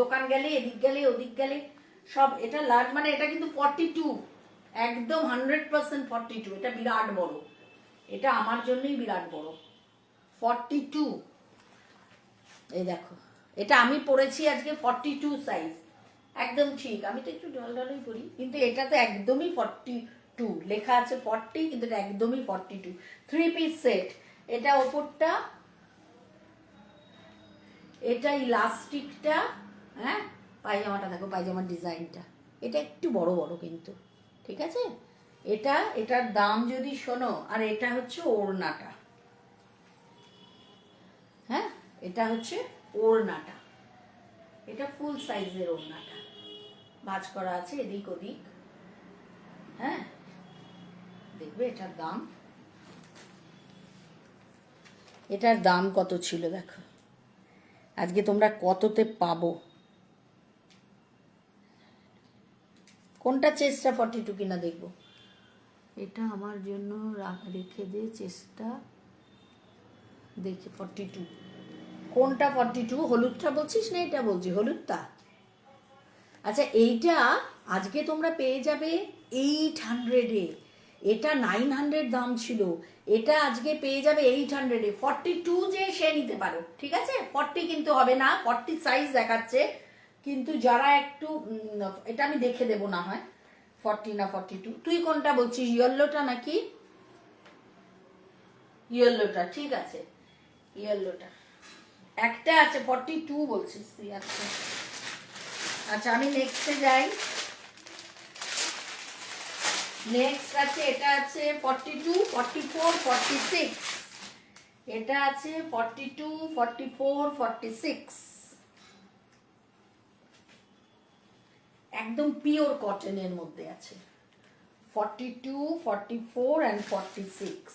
দোকান গেলে এদিক গেলে ওদিক গেলে সব, এটা লার্জ মানে এটা কিন্তু 42, একদম 100% 42, এটা বিরাট বড়, এটা আমার জন্যই বিরাট বড় 42। এই দেখো, এটা আমি পরেছি আজকে 42 সাইজ, একদম ঠিক। আমি তো একটু ঢলঢলই পরি, কিন্তু এটা তো একদমই 42, লেখা আছে 40 কিন্তু এটা একদমই 42। 3 পিস সেট, এটা ওপরটা, এটা ইলাস্টিকটা, হ্যাঁ, পায়জামাটা দেখো, পায়জামার ডিজাইনটা, এটা একটু বড় বড় কিন্তু, ঠিক আছে। এটার দাম যদি শোনো, আর এটা হচ্ছে ওড়নাটা, হ্যাঁ, এটা হচ্ছে ওড়নাটা, এটা ফুল সাইজের ওড়নাটা, ভাঁজ করা আছে এদিক ওদিক, হ্যাঁ, দেখবে এটার দাম কত ছিল দেখো, আজকে তোমরা কততে পাবো। কোনটা চেষ্টা 42 কিনা দেখবো, এটা আমার জন্য রেখে দে চেষ্টা, দেখি 42 কোনটা। 42 হলুদটা বলছিস না? এটা বলছি হলুদটা। আচ্ছা, এইটা আজকে তোমরা পেয়ে যাবে 800-এ, এটা 900 দাম ছিল, এটা আজকে পেয়ে যাবে 800-এ। 42 যে সে নিতে পারো, ঠিক আছে। 40 কিন্তু হবে না, 40 সাইজ দেখাচ্ছে, কিন্তু যারা একটু এটা আমি দেখে দেবো না হয় 40 না 42। তুই কোনটা বলছিস, ইয়েলোটা নাকি? ইয়েলোটা, ঠিক আছে, ইয়েলোটা একটা আছে। 42 বলছিস তুই? আচ্ছা আচ্ছা, আমি নেক্সটে যাই। নেক্সট আছে, এটা আছে 42, 44, 46, এটা আছে 42, 44, 46, একদম পিওর কটনের মধ্যে আছে 42, 44 and 46।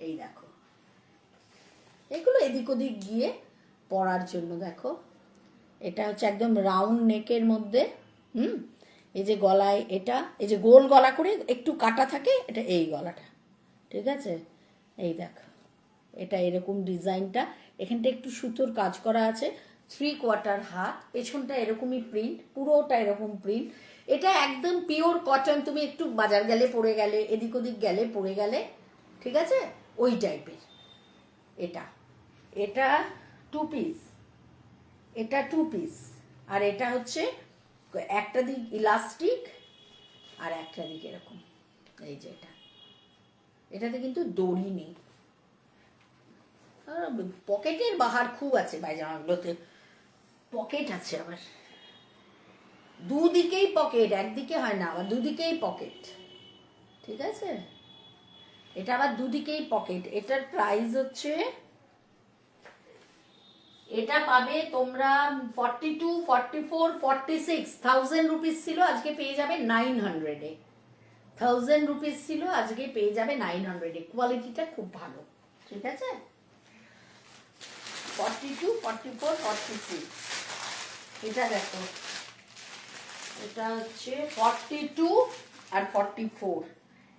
এই দেখো, এগুলো এদিক ওদিক গিয়ে পরার জন্য। দেখো, এটা হচ্ছে একদম রাউন্ড নেকের মধ্যে, এই যে গলায়, এটা এই যে গোল গলা করে একটু কাটা থাকে, এটা এই গলাটা, ঠিক আছে। এই দেখো, এটা এরকম ডিজাইনটা, এখানটা একটু সুতোর কাজ করা আছে, 3/4 হাত, পেছনটা এরকমই প্রিন্ট, পুরোটা এরকম প্রিন্ট। এটা একদম পিওর কটন, তুমি একটু বাজার গেলে পরে গেলে, এদিক ওদিক গেলে পরে গেলে, ঠিক আছে, ওই টাইপের। এটা এটা 2 পিস, এটা 2 পিস, আর এটা হচ্ছে একটা দিক ইলাস্টিক আর একটা দিক এরকম। এই যে এটাতে কিন্তু দড়ি নেই, পকেটের বাহার খুব আছে পায়জামাগুলোতে, পকেট আছে, আবার দুদিকেই পকেট, একদিকে হয় না, আবার দুদিকেই পকেট, ঠিক আছে। এটা আবার দুদিকেই পকেট। এটার প্রাইস হচ্ছে, এটা পাবে তোমরা 42, 44, 46, 1000 রুপিস ছিল, আজকে পেয়ে যাবে 900-এ। 1000 রুপিস ছিল, আজকে পেয়ে যাবে 900-এ। কোয়ালিটিটা খুব ভালো, ঠিক আছে। 42, 44, 46, এটা দেখো, এটা হচ্ছে 42 আর 44,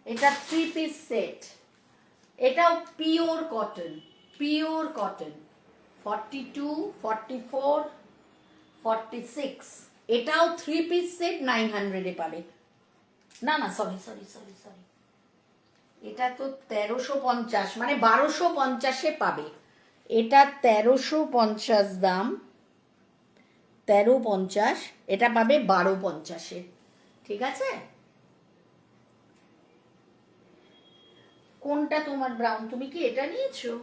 এটা 3 পিস সেট, এটাও পিওর কটন, পিওর কটন। 42, 44, 46, এটাও 3 পিস সেট 900-এ পাবে। না না, সরি সরি সরি সরি, এটা তো 1350, মানে 1250-এ পাবে। এটা 1350 দাম, 1350, এটা পাবে 1250-এ, ঠিক আছে। কোনটা তোমার ব্রাউন? তুমি কি এটা নিয়েছো?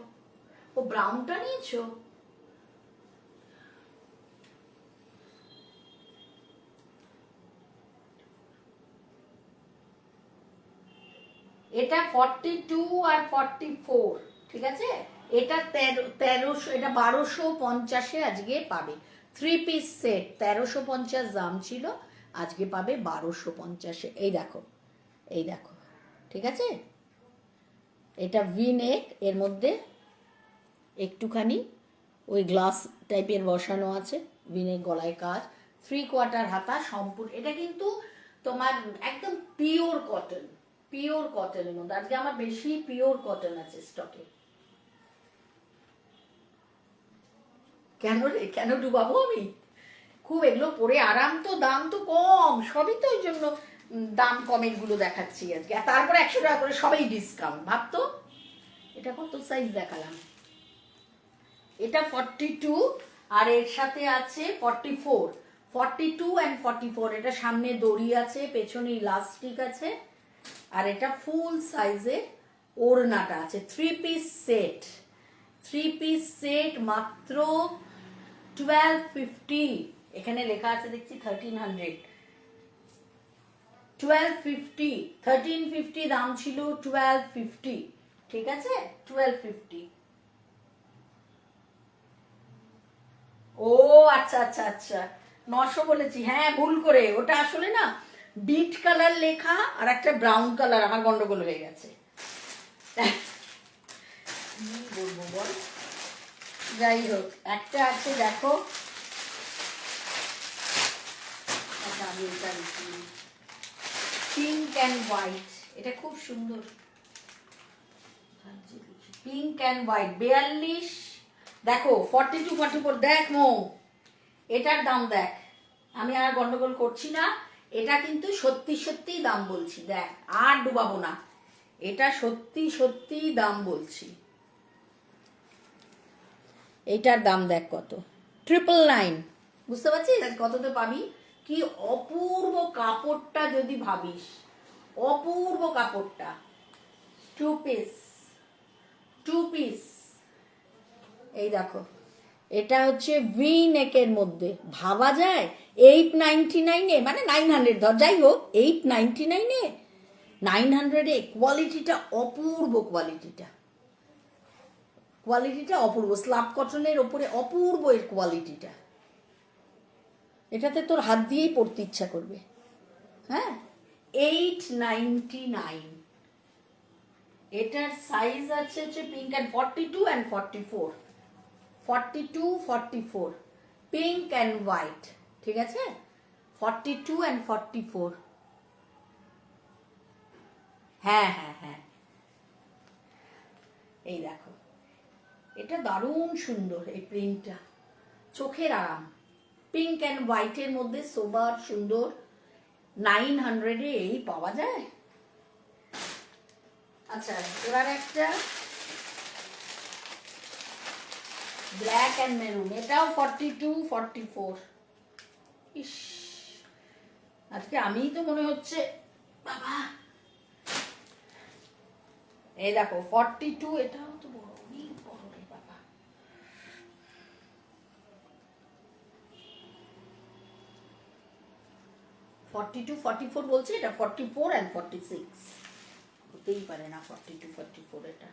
ও, ব্রাউনটা নিয়েছো? এটা 42 আর 44, ঠিক আছে। এটা 1300, এটা 1250-এ আজকে পাবে। 3 পিস সেট 1350 দাম ছিল, আজকে পাবে 1250-এ। এই দেখো, এই দেখো, ঠিক আছে। এটা ভি নেক, এর মধ্যে একটুখানি ওই গ্লাস টাইপের বসানো আছে, ভি নেক, গলায় কাজ, 3/4 হাতা সম্পূর্ণ। এটা কিন্তু তোমার একদম পিওর কটন, পিওর কটনের মধ্যে। আজকে আমার বেশি পিওর কটন আছে স্টকে। কেন রে, কেন ডুবাবো আমি? খুব এগুলো পরে আরাম তো, দাম তো কম, সবই তো ওই জন্য দাম কমের গুলো দেখাচ্ছি আজকে। আর তারপরে 100 টাকা করে সবাই ডিসকাউন্ট, ভাবতো। এটা কত সাইজ দেখালাম? এটা 42, আর এর সাথে আছে 44, 42 অ্যান্ড 44। এটা সামনে দড়ি আছে, পেছনে ইলাস্টিক আছে, আর এটা ফুল সাইজের ওড়নাটা আছে। 3 পিস সেট, 3 পিস সেট মাত্র 1250। এখানে লেখা আছে দেখছি 1300। 1250, 1350 দাম ছিল, 1250, ঠিক আছে, 1250। ও আচ্ছা আচ্ছা আচ্ছা, 900 বলেছি, হ্যাঁ ভুল করে। ওটা আসলে না বিট কালার লেখা আর একটা ব্রাউন কালার, আমার গন্ডগোল হয়ে গেছে। কি বলবো বল, যাই হোক, একটা আছে দেখো। পিঙ্ক অ্যান্ড হোয়াইট, এটা খুব সুন্দর। পিঙ্ক অ্যান্ড হোয়াইট 42, দেখো 42, 44। দেখ মো, এটার দাম দেখ, আমি আর গন্ডগোল করছি না। এটা কিন্তু সত্যি সত্যি দাম বলছি, দেখ, আর ডুবাবো না। এটা সত্যি সত্যি দাম বলছি। এইটার দাম দেখ কত, 999। বুঝতে পারছিস কততে পাবি? কি অপূর্ব কাপড়টা যদি ভাবিস, অপূর্ব কাপড়টা। 2 পিস, 2 পিস। এই দেখো, এটা হচ্ছে ভি নেকের মধ্যে, ভাবা যায় 899-এ, মানে 900 ধর, যাই হোক 899-এ, 900-এ কোয়ালিটিটা অপূর্ব, কোয়ালিটিটা অপূর্ব। স্ল্যাব কটনের ওপরে অপূর্ব এর কোয়ালিটিটা। এটাতে তোর হাত দিয়েই পড়তে ইচ্ছা করবে। হ্যাঁ, 899। এটার সাইজ আছে হচ্ছে pink and 42 and 44, 42, 44, pink and white, ঠিক আছে, 42 অ্যান্ড 44। হ্যাঁ হ্যাঁ হ্যাঁ, এই দেখো, এটা দারুণ সুন্দর, এই প্রিন্টটা চোখের আরাম। পিঙ্ক অ্যান্ড হোয়াইটের মধ্যে সোবার সুন্দর, 900-এ এই পাওয়া যায়। আচ্ছা, এবার একটা ব্ল্যাক অ্যান্ড মেরুন, এটাও 42, 44। ইস, আজকে আমিই তো মনে হচ্ছে বাবা। এই দেখো 42, এটাও তো বড়, অনেক বড় রে বাবা। টু 44 বলছে, এটা 44 অ্যান্ড 46 হতেই পারে না, 42, 44 এটা।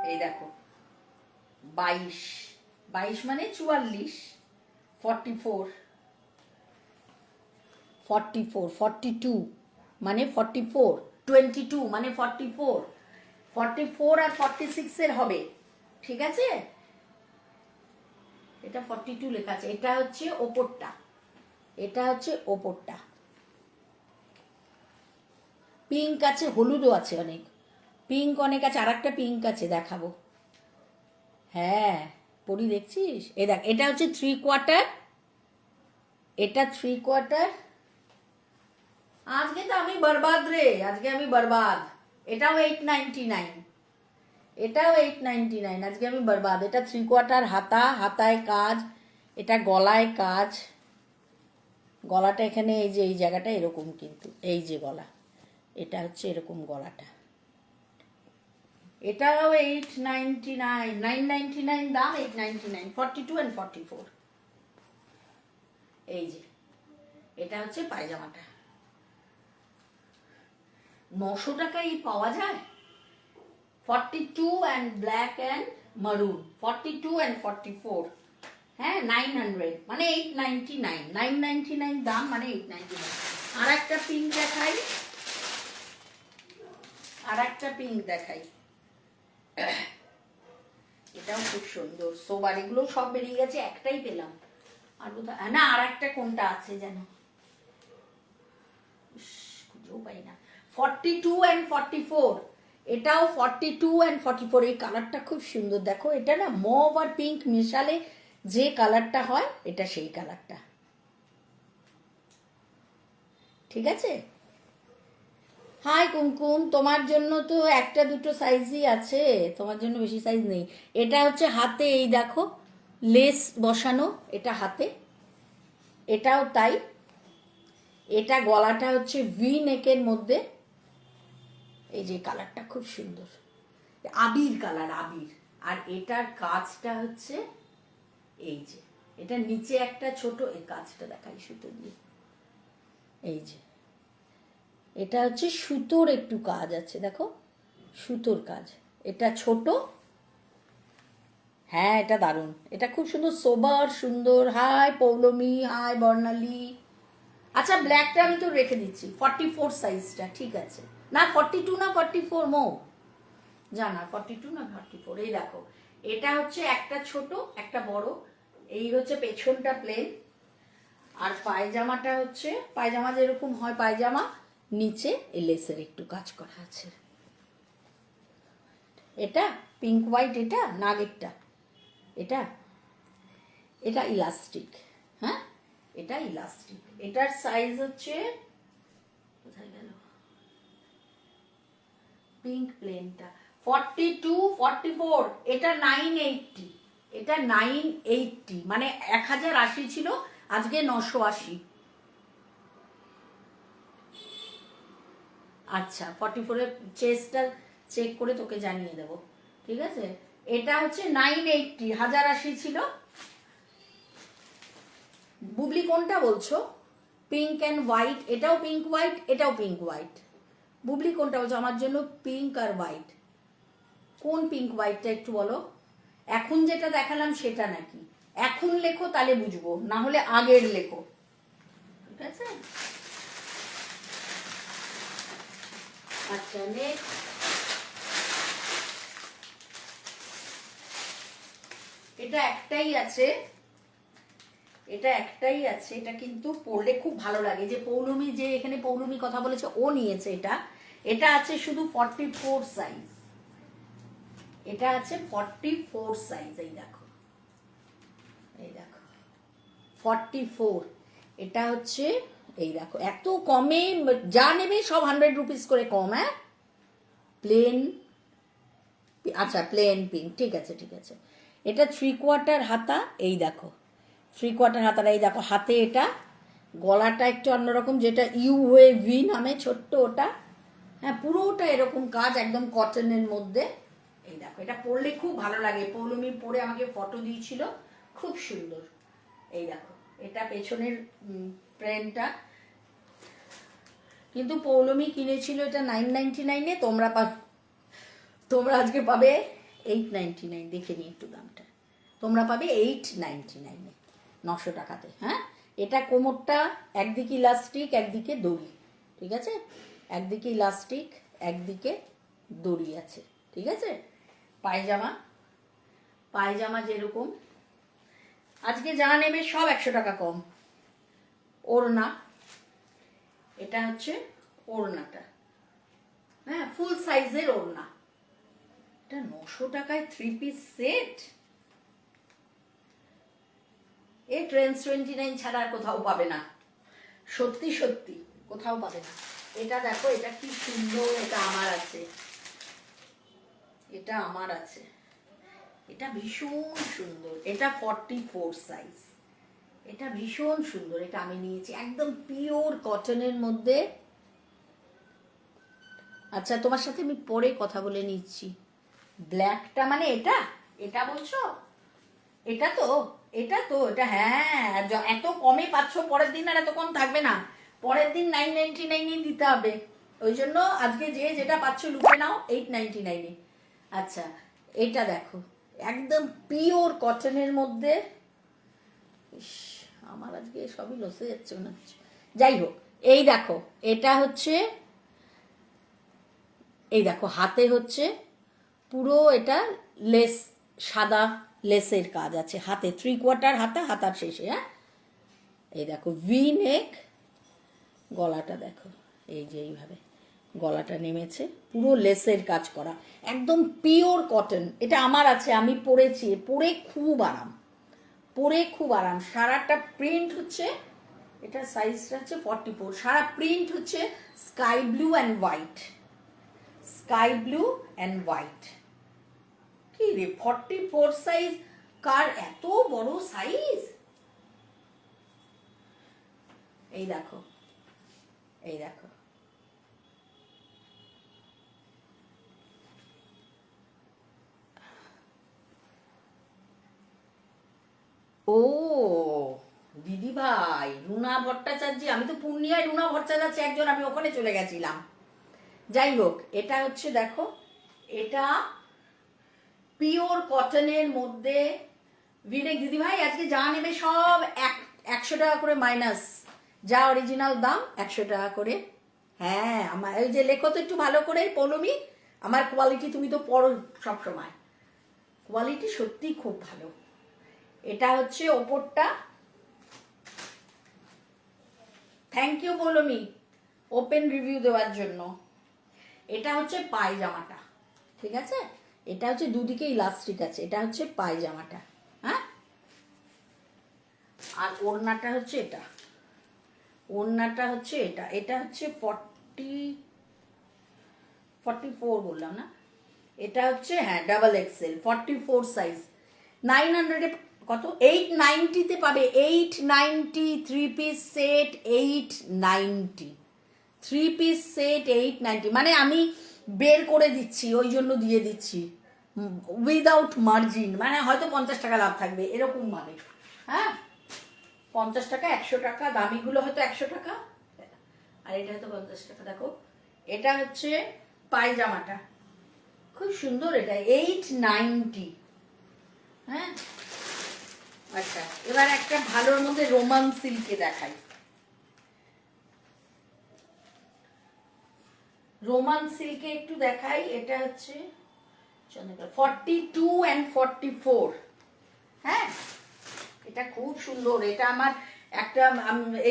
এই দেখো 22, 22 মানে 44, 44, 44, 42 মানে 44, 22 মানে 44, 44 আর 46-এর হবে, ঠিক আছে। এটা 42 লেখা আছে। এটা হচ্ছে ওপরটা, এটা হচ্ছে ওপরটা। পিঙ্ক আছে, হলুদও আছে, অনেক পিঙ্ক অনেক আছে। আর একটা পিঙ্ক আছে, দেখাবো। হ্যাঁ, পরি দেখছিস? এ দেখ, এটা হচ্ছে 3/4, এটা 3/4। আজকে তো আমি বরবাদ রে, আজকে আমি বরবাদ। এটাও 899, এটাও 899, আজকে আমি বরবাদ। এটা 3/4 হাতা, হাতায় কাজ, এটা গলায় কাজ। গলাটা এখানে এই যে এই জায়গাটা এরকম, কিন্তু এই যে গলা, এটা হচ্ছে এরকম গলাটা। এটাও 899, 999 দাম, 899, 42 অ্যান্ড 44। এই যে এটা হচ্ছে পায়জামাটা। 900 টাকায় পাওয়া যায়। 42 অ্যান্ড ব্ল্যাক অ্যান্ড মারুন, 42 অ্যান্ড 44। হ্যাঁ, 900 মানে 899, 999 দাম মানে 899। আর একটা পিঙ্ক দেখাই, আর একটা পিঙ্ক দেখাই। এটাও খুব সুন্দর সোবার, এগুলো সব বেরিয়ে গেছে, একটাই পেলাম। আর বোধহয় না আর একটা কোনটা আছে যেন, খুঁজেও পাই না। 42 and 44, এটাও 42 and 44। এই কালারটা খুব সুন্দর, দেখো এটা না মভ আর পিঙ্ক মিশালে যে কালারটা হয়, এটা সেই কালারটা। ঠিক আছে। হাই কুমকুম, তোমার জন্য তো একটা দুটো সাইজই আছে, তোমার জন্য বেশি সাইজ নেই। এটা হচ্ছে হাতে, এই দেখো লেস বসানো, এটা হাতে, এটাও তাই। এটা গলাটা হচ্ছে ভি নেকের মধ্যে। এই যে কালারটা খুব সুন্দর, আবির কালার, আবির। আর এটার কাজটা হচ্ছে এই যে, এটা নিচে একটা ছোট, এই কাজটা দেখাই সুতো দিয়ে, এই যে এটা হচ্ছে সুতোর একটু কাজ আছে, দেখো সুতোর কাজ, এটা ছোট। হ্যাঁ এটা দারুণ, এটা খুব সুন্দর, সোবার সুন্দর। হাই পৌলমী, হাই বর্ণালী। আচ্ছা ব্ল্যাকটা আমি তো রেখে দিচ্ছি, 44 সাইজটা, ঠিক আছে। না 42 না 44 মো, জানা 42 না 44। এই দেখো এটা হচ্ছে একটা ছোট একটা বড়, এই হচ্ছে পেছনটা প্লেন, আর পায়জামাটা হচ্ছে পায়জামা যেরকম হয় পায়জামা, নিচে লেসের একটু কাজ করা আছে। এটা পিঙ্ক হোয়াইট, এটা নাগেরটা, এটা এটা ইলাস্টিক। হ্যাঁ এটা ইলাস্টিক, এটার সাইজ হচ্ছে, কোথায় গেল পিঙ্ক প্লেনটা, 42 44। এটা 980, এটা 980, মানে 1080 ছিল, আজকে 980। আচ্ছা 44-এর চেস্টটা চেক করে তোকে জানিয়ে দেবো, ঠিক আছে। এটা হচ্ছে 980, 1080 ছিল। বুবলি কোনটা বলছো? পিঙ্ক অ্যান্ড হোয়াইট, এটাও পিঙ্ক হোয়াইট, এটাও পিঙ্ক হোয়াইট। বুবলি কোনটা বলছো? আমার জন্য পিঙ্ক আর হোয়াইট। কোন পিঙ্ক হোয়াইটটা একটু বলো। এখন যেটা দেখালাম সেটা নাকি? এখন লেখো তাহলে বুঝবো, না হলে আগের লেখো, ঠিক আছে। আচ্ছা নেক্সট, এটা একটাই আছে, এটা একটাই আছে, এটা কিন্তু পরলে খুব ভালো লাগে। যে পৌলমী, যে এখানে পৌলমী কথা বলেছে, ও নিয়েছে এটা। এটা আছে শুধু 44 সাইজ, এটা আছে 44 সাইজ। এই দেখো, এই দেখো 44। এটা হচ্ছে, এই দেখো এত কমে, যা নেবে সব 100 রুপিস করে কম। হ্যাঁ প্লেন, আচ্ছা প্লেন পিঙ্ক, ঠিক আছে ঠিক আছে। এটা 3/4 হাতা, এই দেখো 3/4 হাতাটা, এই দেখো হাতে এটা, গলাটা একটু অন্যরকম, যেটা ইউ হয়ে ভি নামে ছোট্ট ওটা। হ্যাঁ পুরোটা এরকম কাজ, একদম কটনের মধ্যে। এই দেখো এটা পরলে খুব ভালো লাগে, পৌলমী পরে আমাকে ফটো দিয়েছিল, খুব সুন্দর। এই দেখো এটা পেছনের প্রিন্টটা, কিন্তু পৌলমী কিনেছিল এটা 999-এ, তোমরা আজকে পাবে 899। দেখে নিই একটু দামটা, তোমরা পাবে 899-এ, 900 টাকাতে। হ্যাঁ এটা কোমরটা একদিকে ইলাস্টিক একদিকে দড়ি, ঠিক আছে, একদিকে ইলাস্টিক একদিকে দড়ি আছে, ঠিক আছে। পায়জামা, পায়জামা যেরকম আজকে যা নেবে সব 100 টাকা কম। ওড়না, এটা হচ্ছে ওড়নাটা, হ্যাঁ ফুল সাইজের ওড়না, এটা 900 টাকায় 3 পিস সেট। এ ট্রেন্ডস 29 ছাড়া আর কোথাও পাবে না, সত্যি সত্যি কোথাও পাবে না। এটা দেখো এটা কি সুন্দর, এটা আমার আছে, এটা আমার আছে, এটা ভীষণ সুন্দর, এটা 44 সাইজ, এটা ভীষণ সুন্দর, এটা আমি নিয়েছি, একদম পিওর কটনের মধ্যে। আচ্ছা তোমার সাথে আমি পরে কথা বলে নিচ্ছি। ব্ল্যাকটা মানে এটা, এটা বলছো, এটা তো, এটা তো, এটা হ্যাঁ, এত কমে পাচ্ছ, পরের দিন আর এত কম থাকবে না, পরের দিন 999 দিতে হবে। ওই জন্য আজকে যে যেটা পাচ্ছ লুকে নাও 899-এ। আচ্ছা এটা দেখো একদম পিওর কটনের মধ্যে। ইস, আমার আজকে সবই লসে যাচ্ছে মনে হচ্ছে। যাই হোক এই দেখো, এটা হচ্ছে, এই দেখো হাতে হচ্ছে পুরো এটা লেস, সাদা লেসের কাজ আছে হাতে, 3/4 হাতা, হাতার শেষে। হ্যাঁ, এই দেখো ভি নেক, গলাটা দেখো এই যে এইভাবে গলাটা নেমেছে, পুরো লেসের কাজ করা, একদম পিওর কটন। এটা আমার আছে, আমি পরেছি, পরে খুব আরাম, পরে খুব আরাম। সারাটা প্রিন্ট হচ্ছে, এটা সাইজটা হচ্ছে 44, সারা প্রিন্ট হচ্ছে sky blue and white, sky blue and white. কি রে 44 সাইজ, কার এত বড় সাইজ? এই দেখো, এই দেখো, ও দিদি ভাই রুনা ভট্টাচার্য, আমি তো পূর্ণিয়ায় রুনা ভট্টাচার্য একজন, আমি ওখানে চলে গেছিলাম। যাই হোক, এটা হচ্ছে দেখো, এটা পিওর কটনের মধ্যে ভিনেক। দিদি ভাই আজকে যা নেবে সব 100 টাকা করে মাইনাস, যা অরিজিনাল দাম 100 টাকা করে। হ্যাঁ, আমার ওই যে লেখো তো একটু ভালো করে পৌলমি, আমার কোয়ালিটি তুমি তো পড়ো সবসময়, কোয়ালিটি সত্যি খুব ভালো। এটা হচ্ছে ওপরটা, thank you Poulami open review দেওয়ার জন্য। এটা হচ্ছে পায়জামাটা, ঠিক আছে, এটা হচ্ছে দুদিকে ইলাস্টিক আছে, এটা হচ্ছে পায়জামাটা। হ্যাঁ, আর ওড়নাটা হচ্ছে এটা, ওড়নাটা হচ্ছে এটা, এটা হচ্ছে 44 বললাম না, এটা হচ্ছে হ্যাঁ ডাবল এক্সেল 44 সাইজ, 900 কত, 890-তে পাবে, 890 three piece set, 890 three piece set, 890। মানে আমি বের করে দিচ্ছি, ওই জন্য দিয়ে দিচ্ছি উইদাউট মার্জিন, মানে হয়তো 50 টাকা লাভ থাকবে এরকম ভাবে। হ্যাঁ, 50 টাকা, 100 টাকা, দামিগুলো হয়তো 100 টাকা, আর এটা হয়তো 50 টাকা। দেখো, এটা হচ্ছে পায়জামাটা, খুব সুন্দর, এটা 890। হ্যাঁ, আচ্ছা এবার একটা ভালোর মধ্যে রোমান সিল্কে দেখাই, রোমান সিল্কে একটু দেখাই। এটা হচ্ছে 42 and 44। হ্যাঁ, এটা খুব সুন্দর, এটা আমার একটা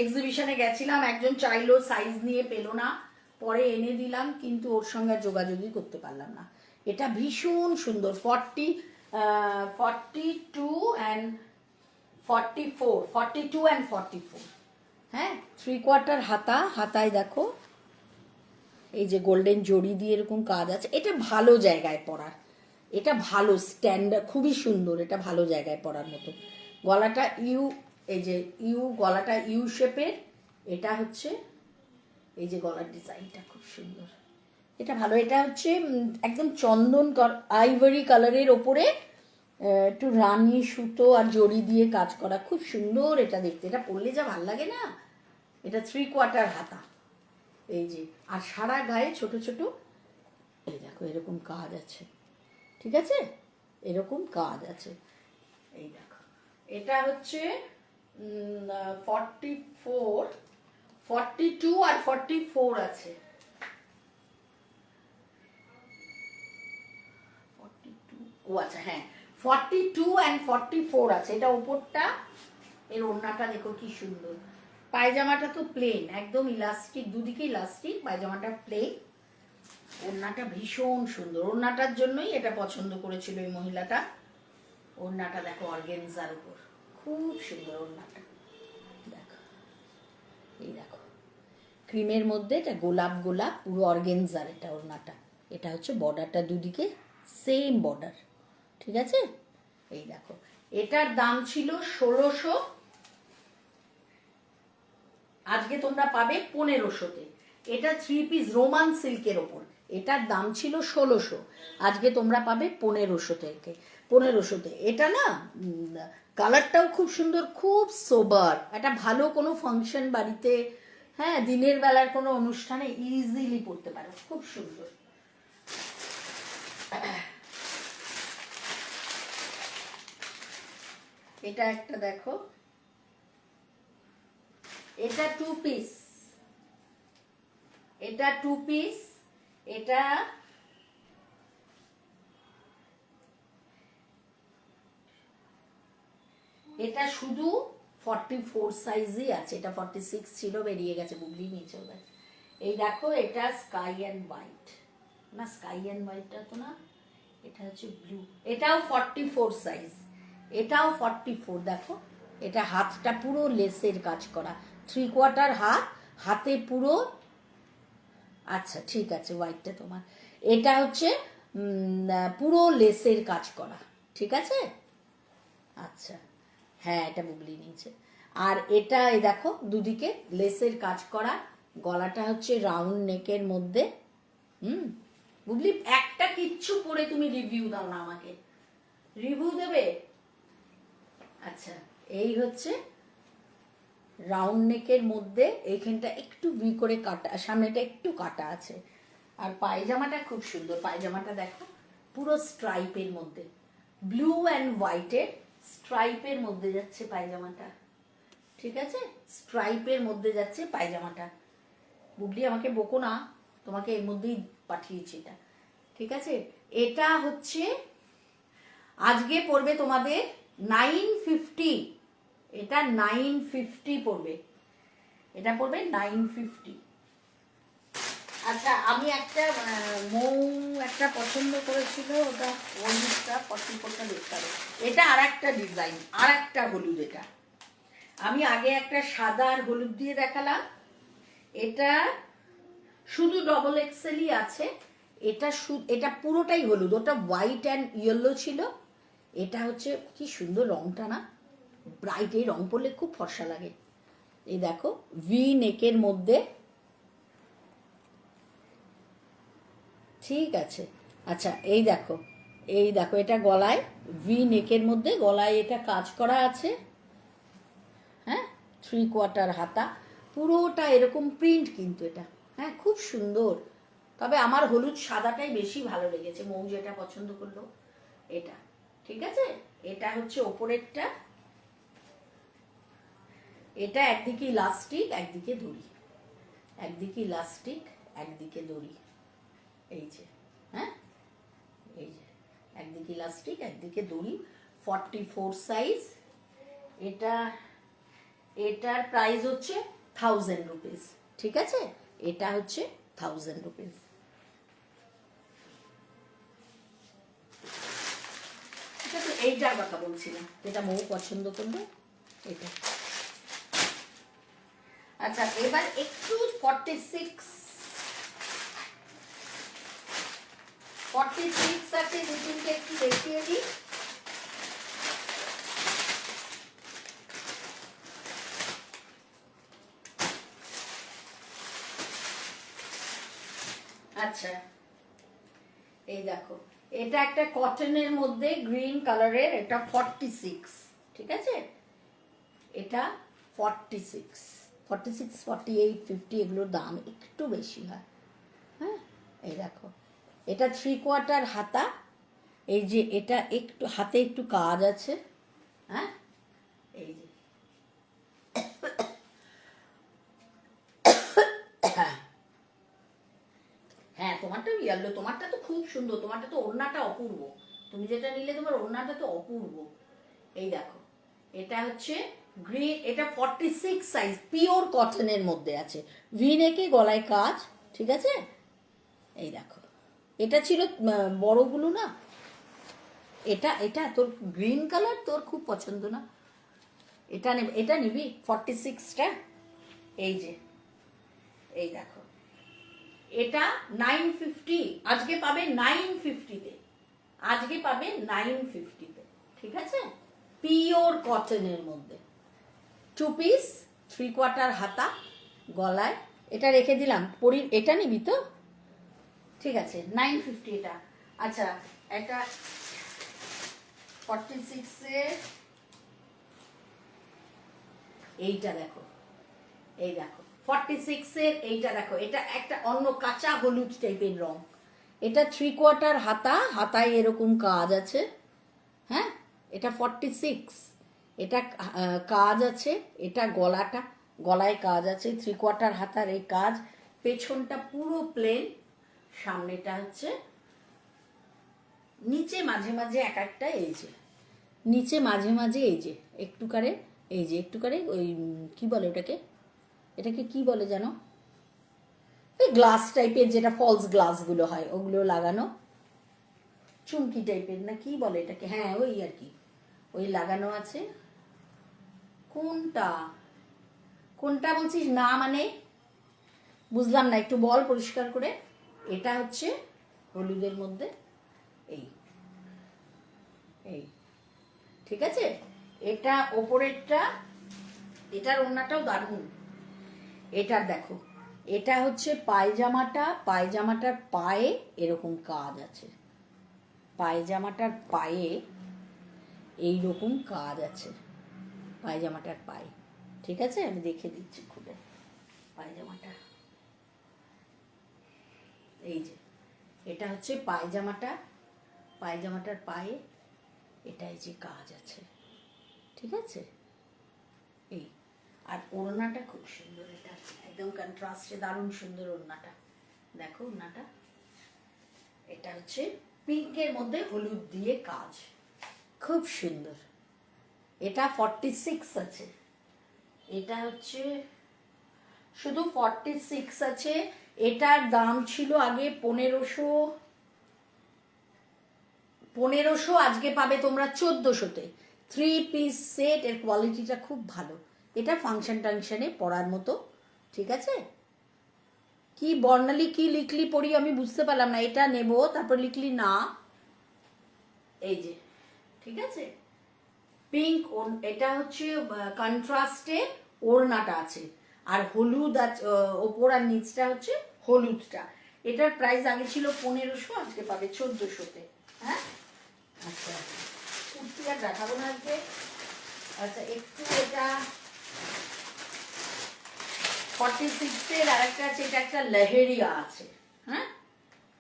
এক্সিবিশনে গেছিলাম, একজন চাইলো, সাইজ নিয়ে পেলো না, পরে এনে দিলাম, কিন্তু ওর সঙ্গে যোগাযোগই করতে পারলাম না। এটা ভীষণ সুন্দর, 42 and 44। হ্যাঁ, 3/4 হাতা, হাতায় দেখো এই যে গোল্ডেন জড়ি দিয়ে এরকম কাজ আছে। এটা ভালো জায়গায় পরার, এটা ভালো স্ট্যান্ডার্ড, খুবই সুন্দর, এটা ভালো জায়গায় পরার মতো। গলাটা ইউ, এই যে ইউ, গলাটা ইউ শেপের, এটা হচ্ছে এই যে গলার ডিজাইনটা খুব সুন্দর, এটা ভালো। এটা হচ্ছে একদম চন্দন আইভরি কালারের ওপরে একটু রানী সুতো আর জড়ি দিয়ে কাজ করা, খুব সুন্দর এটা দেখতে, এটা পরলে যা ভাল লাগে না। এটা 3/4 হাতা, এই যে, আর সারা গায়ে ছোট ছোট এই দেখো এরকম কাজ আছে, ঠিক আছে, এরকম কাজ আছে। এই দেখো, এটা হচ্ছে 44, 42 আর 44 আছে। 42, ও আচ্ছা হ্যাঁ, 42 and 44 আছে। এটা ওপরটা, এর ওড়নাটা দেখো কি সুন্দর। পায়জামাটা তো প্লেন, একদম ইলাস্টিক, দুদিকে ইলাস্টিক, পায়জামাটা প্লেন, ওড়নাটা ভীষণ সুন্দর। ওড়নাটার জন্যই এটা পছন্দ করেছিল এই মহিলাটা। ওড়নাটা দেখো অর্গেনজার উপর, খুব সুন্দর ওড়নাটা, দেখো এই দেখো ক্রিমের মধ্যে, এটা গোলাপ গোলাপ, পুরো অর্গেনজার এটা ওড়নাটা। এটা হচ্ছে বর্ডারটা দুদিকে সেম বর্ডার, ঠিক আছে। এই দেখো, এটার দাম ছিল 1600, আজকে তোমরা পাবে 1500-তে। এটা 3 পিস রোমান সিল্কের ওপর, এটার দাম ছিল 1600, আজকে তোমরা পাবে 1500 থেকে, 1500-তে। এটা না কালারটাও খুব সুন্দর, খুব সোবার, একটা ভালো কোনো ফাংশন বাড়িতে, হ্যাঁ দিনের বেলার কোনো অনুষ্ঠানে ইজিলি পরতে পারো, খুব সুন্দর। এটা একটা দেখো, এটা 2 পিস, এটা 2 পিস, এটা এটা শুধু 44 সাইজই আছে, এটা 46 ছিল, বেরিয়ে গেছে, বুবলি নিচে ওদের। এই দেখো, এটা স্কাই অ্যান্ড হোয়াইট, না স্কাই অ্যান্ড হোয়াইটটা তো না, এটা হচ্ছে ব্লু। এটাও 44 সাইজ, এটাও 44। দেখো, এটা হাতটা পুরো লেসের কাজ করা, 3/4 হাত, হাতে পুরো। আচ্ছা ঠিক আছে, হোয়াইটটা তোমার। এটা হচ্ছে পুরো লেসের কাজ করা, ঠিক আছে। আচ্ছা, হ্যাঁ এটা বুবলি নিয়েছে। আর এটা এই দেখো, দুদিকে লেসের কাজ করা, গলাটা হচ্ছে রাউন্ড নেকের মধ্যে। বুবলি একটা কিচ্ছু পরে তুমি রিভিউ দাও না আমাকে, রিভিউ দেবে? আচ্ছা, এই হচ্ছে রাউন্ড নেকের মধ্যে, এইখানটা একটু ভি করে কাটা, সামনেটা একটু কাটা আছে। আর পায়জামাটা খুব সুন্দর, পায়জামাটা দেখো পুরো স্ট্রাইপের মধ্যে, ব্লু অ্যান্ড হোয়াইটের স্ট্রাইপের মধ্যে যাচ্ছে পায়জামাটা, ঠিক আছে, স্ট্রাইপের মধ্যে যাচ্ছে পায়জামাটা। বুবলি আমাকে বকো না, তোমাকে এর মধ্যেই পাঠিয়েছি এটা, ঠিক আছে। এটা হচ্ছে আজকে পড়বে তোমাদের 950, এটা 950 পড়বে, এটা পড়বে 950। আচ্ছা, আমি একটা মৌ একটা পছন্দ করেছিল, ওটা হলুদটা 44টা দেখতে হবে। এটা আর একটা ডিজাইন, আর একটা হলুদ। এটা আমি আগে একটা সাদা আর হলুদ দিয়ে দেখালাম, এটা শুধু ডবল এক্সেলই আছে। এটা এটা পুরোটাই হলুদ, ওটা হোয়াইট অ্যান্ড ইয়েলো ছিল। এটা হচ্ছে কি সুন্দর রংটা না, ব্রাইট, এই রং পরলে খুব ফর্সা লাগে। এই দেখো, ভি নেকের মধ্যে, ঠিক আছে। আচ্ছা এই দেখো, এই দেখো, এটা গলায় ভি নেকের মধ্যে, গলায় এটা কাজ করা আছে, হ্যাঁ, 3/4 হাতা, পুরোটা এরকম প্রিন্ট কিন্তু এটা, হ্যাঁ খুব সুন্দর। তবে আমার হলুদ সাদাটাই বেশি ভালো লেগেছে, মৌ যেটা পছন্দ করলো এটা, ঠিক আছে। এটা হচ্ছে ওপরেরটা, এটা একদিকে ইলাস্টিক একদিকে দড়ি, একদিকে ইলাস্টিক একদিকে দড়ি, এই যে, হ্যাঁ এই যে, একদিকে ইলাস্টিক একদিকে দড়ি, 44 সাইজ। এটা, এটার প্রাইস হচ্ছে 1000 রুপিস, ঠিক আছে। এটা হচ্ছে 1000 রুপিস। ঠিক আছে, এইটার কথা বলছিলাম যেটা মৌ পছন্দ করবে, এটা। আচ্ছা, এবার একটু 46 আছে, দুদিনকে একটু দেখিয়ে দিই। আচ্ছা, এই দেখো, এটা একটা কটনের মধ্যে গ্রিন কালারের, এটা 46, ঠিক আছে। এটা 46, 48, 50 এগুলোর দাম একটু বেশি হয়, হ্যাঁ। এই দেখো, এটা 3/4 হাতা, এই যে এটা একটু হাতে একটু কাজ আছে, হ্যাঁ এই যে, হ্যাঁ তোমারটা ইয়েলো, তোমারটা তো খুব সুন্দর, তোমারটা তো ওড়নাটা অপূর্ব, তুমি যেটা নিলে তোমার ওড়নাটা তো অপূর্ব। এই দেখো, এটা হচ্ছে গ্রিন, এটা 46 সাইজ, পিওর কটনের মধ্যে আছে, ভি নেকে, গলায় কাজ, ঠিক আছে। এই দেখো, এটা ছিল বড়গুলো না, এটা এটা তোর গ্রিন কালার তোর খুব পছন্দ না, এটা নেবে, এটা নিবি 46টা। এই যে, এই দেখো, এটা 950, আজকে পাবে 950-তে, আজকে পাবে 950-তে, ঠিক আছে। পিওর কটনের মধ্যে, 2 পিস, 3/4 হাতা, গলায়, এটা রেখে দিলাম, এটা নিবি তো, ঠিক আছে, 950 এটা। আচ্ছা, এটা 46-এর, এইটা দেখো, এই দেখো 46-এর, এইটা দেখো, এটা একটা অন্য কাঁচা হলুদ টাইপের রং, এটা 3/4 হাতা, হাতায় এরকম কাজ আছে, হ্যাঁ, এটা 46, এটা কাজ আছে, এটা গলাটা, গলায় কাজ আছে, 3/4 হাতার এই কাজ, পেছনটা পুরো প্লেন, সামনেটা হচ্ছে, নিচে মাঝে মাঝে এক একটা, এই যে নিচে মাঝে মাঝে এই যে একটু করে, এই যে একটু করে ওই কি বলে ওটাকে, এটাকে কি বলে জানো, ওই গ্লাস টাইপের যেটা ফলস গ্লাসগুলো হয় ওগুলো লাগানো, চুমকি টাইপের না কি বলে এটাকে, হ্যাঁ ওই আর কি, ওই লাগানো আছে। কোনটা কোনটা বলছিস না মানে বুঝলাম না, একটু বল পরিষ্কার করে। এটা হচ্ছে হলুদের মধ্যে, এই এই ঠিক আছে। এটা ওপরেরটা, এটার ওড়নাটাও দারুণ। এটার দেখো, এটা হচ্ছে পায়জামাটা, পায়জামাটার পায়ে এরকম কাজ আছে, পায়জামাটার পায়ে এই রকম কাজ আছে, পায়জামাটার পায়ে, ঠিক আছে। আমি দেখে দিচ্ছি খুলে পায়জামাটা, এই যে এটা হচ্ছে পায়জামাটা, পায়জামাটার পায়ে এটাই যে কাজ আছে, ঠিক আছে। এই আর ওড়নাটা খুব সুন্দর, এটা একদম কন্ট্রাস্টে দারুণ সুন্দর ওড়নাটা, দেখো ওড়নাটা, এটা হচ্ছে পিঙ্কের মধ্যে হলুদ দিয়ে কাজ, খুব সুন্দর। এটা 46 আছে, এটা হচ্ছে শুধু 46 আছে। এটার দাম ছিল আগে 1500, আজকে পাবে তোমরা 1400-তে। 3 পিস সেট, এর কোয়ালিটিটা খুব ভালো। এটা ফাংশন টাংশনে পরার মতো, ঠিক আছে। কি বর্ণালী কি লিখলি পড়ি আমি বুঝতে পারলাম না, এটা নেব তারপর লিখলি না, এই যে ঠিক আছে পিঙ্ক, এটা হচ্ছে কন্ট্রাস্টে ওড়নাটা আছে, আর হলুদ আছে ওপর আর নিচটা হচ্ছে হলুদটা। এটার প্রাইস আগে ছিল 1500, আজকে পাবে 1400-তে। হ্যাঁ আচ্ছা, কুর্তি আর দেখাবো না আজকে। আচ্ছা একটু এটা 46-এর আর একটা আছে, এটা একটা লেহেরিয়া আছে। হ্যাঁ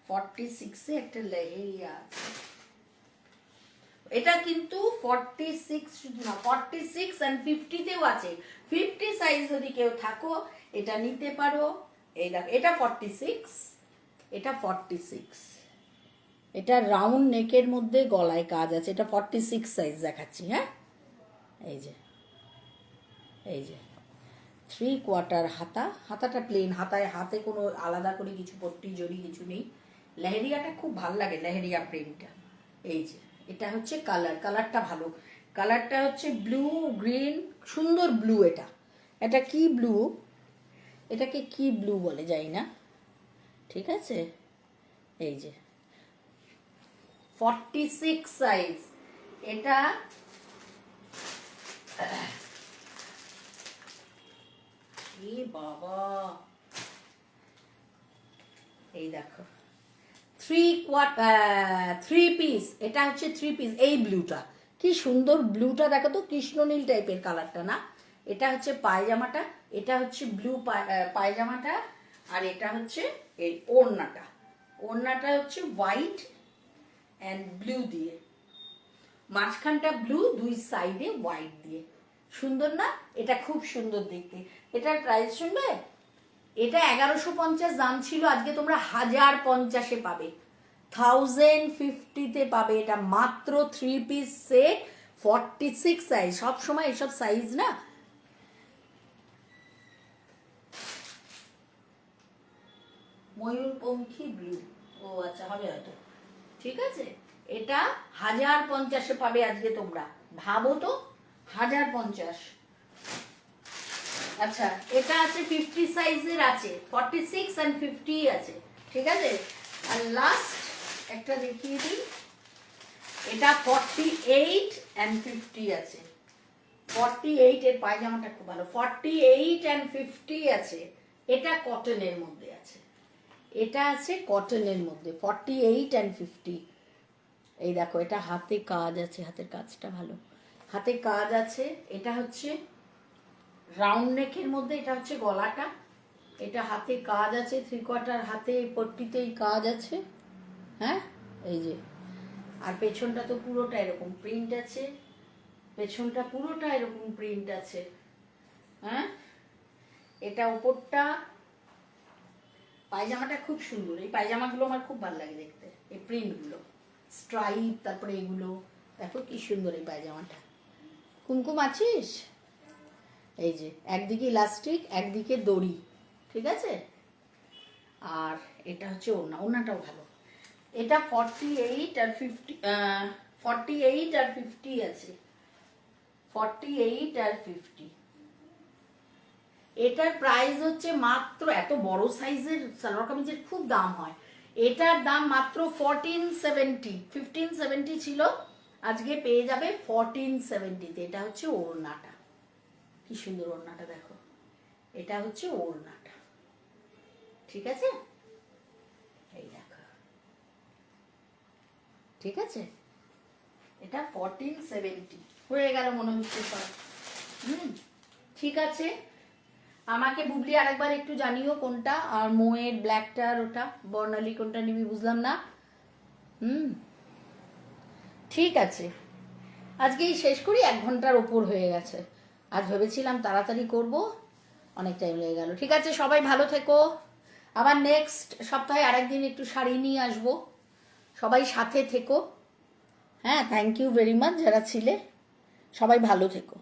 46-এ একটা লেহেরিয়া আছে, এটা কিন্তু 46 শুধু না, 46 and 50-তেও আছে। 50 সাইজ যদি কেউ থাকো এটা নিতে পারো। এই দেখো এটা 46, এটা 46, এটা রাউন্ড নেকের মধ্যে গলায় কাজ আছে, এটা 46 সাইজ দেখাচ্ছি। হ্যাঁ এই যে, এই যে 3/4 হাতা, হাতাটা প্লেন, হাতায় হাতে কোনো আলাদা করে কিছু পট্টি জড়ি কিছু নেই। লেহেরিয়াটা খুব ভালো লাগে, লেহেরিয়া প্রিন্টটা। এই যে এটা হচ্ছে কালার, কালারটা ভালো, কালারটা হচ্ছে ব্লু গ্রিন, সুন্দর ব্লু। এটা এটা কি ব্লু, এটাকে কি ব্লু বলে যাই না, ঠিক আছে। এই যে 46 সাইজ, এটা এ বাবা, এই দেখো 3 পিস, এটা হচ্ছে 3 পিস। এই ব্লুটা কি সুন্দর, ব্লুটা দেখো তো, কৃষ্ণনীল টাইপের কালারটা না। এটা হচ্ছে পায়জামাটা, এটা হচ্ছে ব্লু পায়জামাটা, আর এটা হচ্ছে এই ওড়নাটা, ওড়নাটা হচ্ছে হোয়াইট অ্যান্ড ব্লু দিয়ে, মাঝখানটা ব্লু, দুই সাইডে হোয়াইট দিয়ে, সুন্দর না? এটা খুব সুন্দর দেখতে। এটার প্রাইস শুনবে, এটা 1150 দাম ছিল, আজকে তোমরা 1050-এ পাবে, 1050-তে পাবে এটা মাত্র। 3 পিস সেট, 46 সাইজ। সব সময় এসব সাইজ না, ময়ূরপঙ্খী ব্লু, ও আচ্ছা হবে হয়তো, ঠিক আছে। এটা 1050-এ পাবে আজকে তোমরা, ভাবো তো 1050। আচ্ছা এটা আছে 50 সাইজের আছে, 46 and 50 আছে, ঠিক আছে। আর লাস্ট একটা দেখিয়ে দিই, এটা 48 and 50 আছে। 48 এর পায়জামাটা খুব ভালো, 48 and 50 আছে। এটা কটনের মধ্যে আছে, এটা আছে কটনের মধ্যে, 48 and 50। এই দেখো এটা হাতে কাজ আছে, হাতের কাজটা ভালো, হাতে কাজ আছে। এটা হচ্ছে রাউন্ড নেকের মধ্যে, এটা হচ্ছে গলাটা, এটা হাতে কাজ আছে, 3/4 হাতে পট্টিতেই কাজ আছে। হ্যাঁ এই যে, আর পেছনটা তো পুরোটা এরকম প্রিন্ট আছে, পেছনটা পুরোটা এরকম প্রিন্ট আছে। হ্যাঁ এটা উপরটা, পায়জামাটা খুব সুন্দর, এই পায়জামাগুলো আমার খুব ভালো লাগে দেখতে, এই প্রিন্টগুলো, স্ট্রাইপ, তারপরে এগুলো দেখো কি সুন্দর এই পায়জামাটা। কুমকুম আছিস? এই যে একদিকে ইলাস্টিক, একদিকে দড়ি, ঠিক আছে। আর এটা হচ্ছে ওড়না, ওড়নাটাও ভালো। এটা 48 আর 50, 48 আর 50 আছে, 48 আর 50। এটার প্রাইস হচ্ছে মাত্র, এত বড় সাইজের সালোয়ার কামিজের খুব দাম হয়, এটার দাম মাত্র 1470। 1570 ছিল, আজকে পেয়ে যাবে 1470-তে। এটা হচ্ছে ওড়নাটা, কি সুন্দর ওড়নাটা দেখো, এটা হচ্ছে ওড়নাটা, ঠিক আছে। এই দেখো, ঠিক আছে, এটা 1470 হয়ে গেল মনে হচ্ছে সব। ঠিক আছে, আমাকে বুবলি আরেকবার একটু জানিও কোনটা, আর মোয়ের ব্ল্যাকটা আর ওটা বর্ণালী কোনটা নিবি বুঝলাম না। ঠিক আছে, আজকেই শেষ করি, 1 ঘন্টার ওপর হয়ে গেছে। আজ ভেবেছিলাম তাড়াতাড়ি করব, অনেক টাইম লেগে গেল। ঠিক আছে, সবাই ভালো থেকো। আবার নেক্সট সপ্তাহে আরেকদিন একটু শাড়ি নিয়ে আসবো, সবাই সাথে থেকো। হ্যাঁ, থ্যাংক ইউ ভেরি মাচ যারা ছিলে, সবাই ভালো থেকো।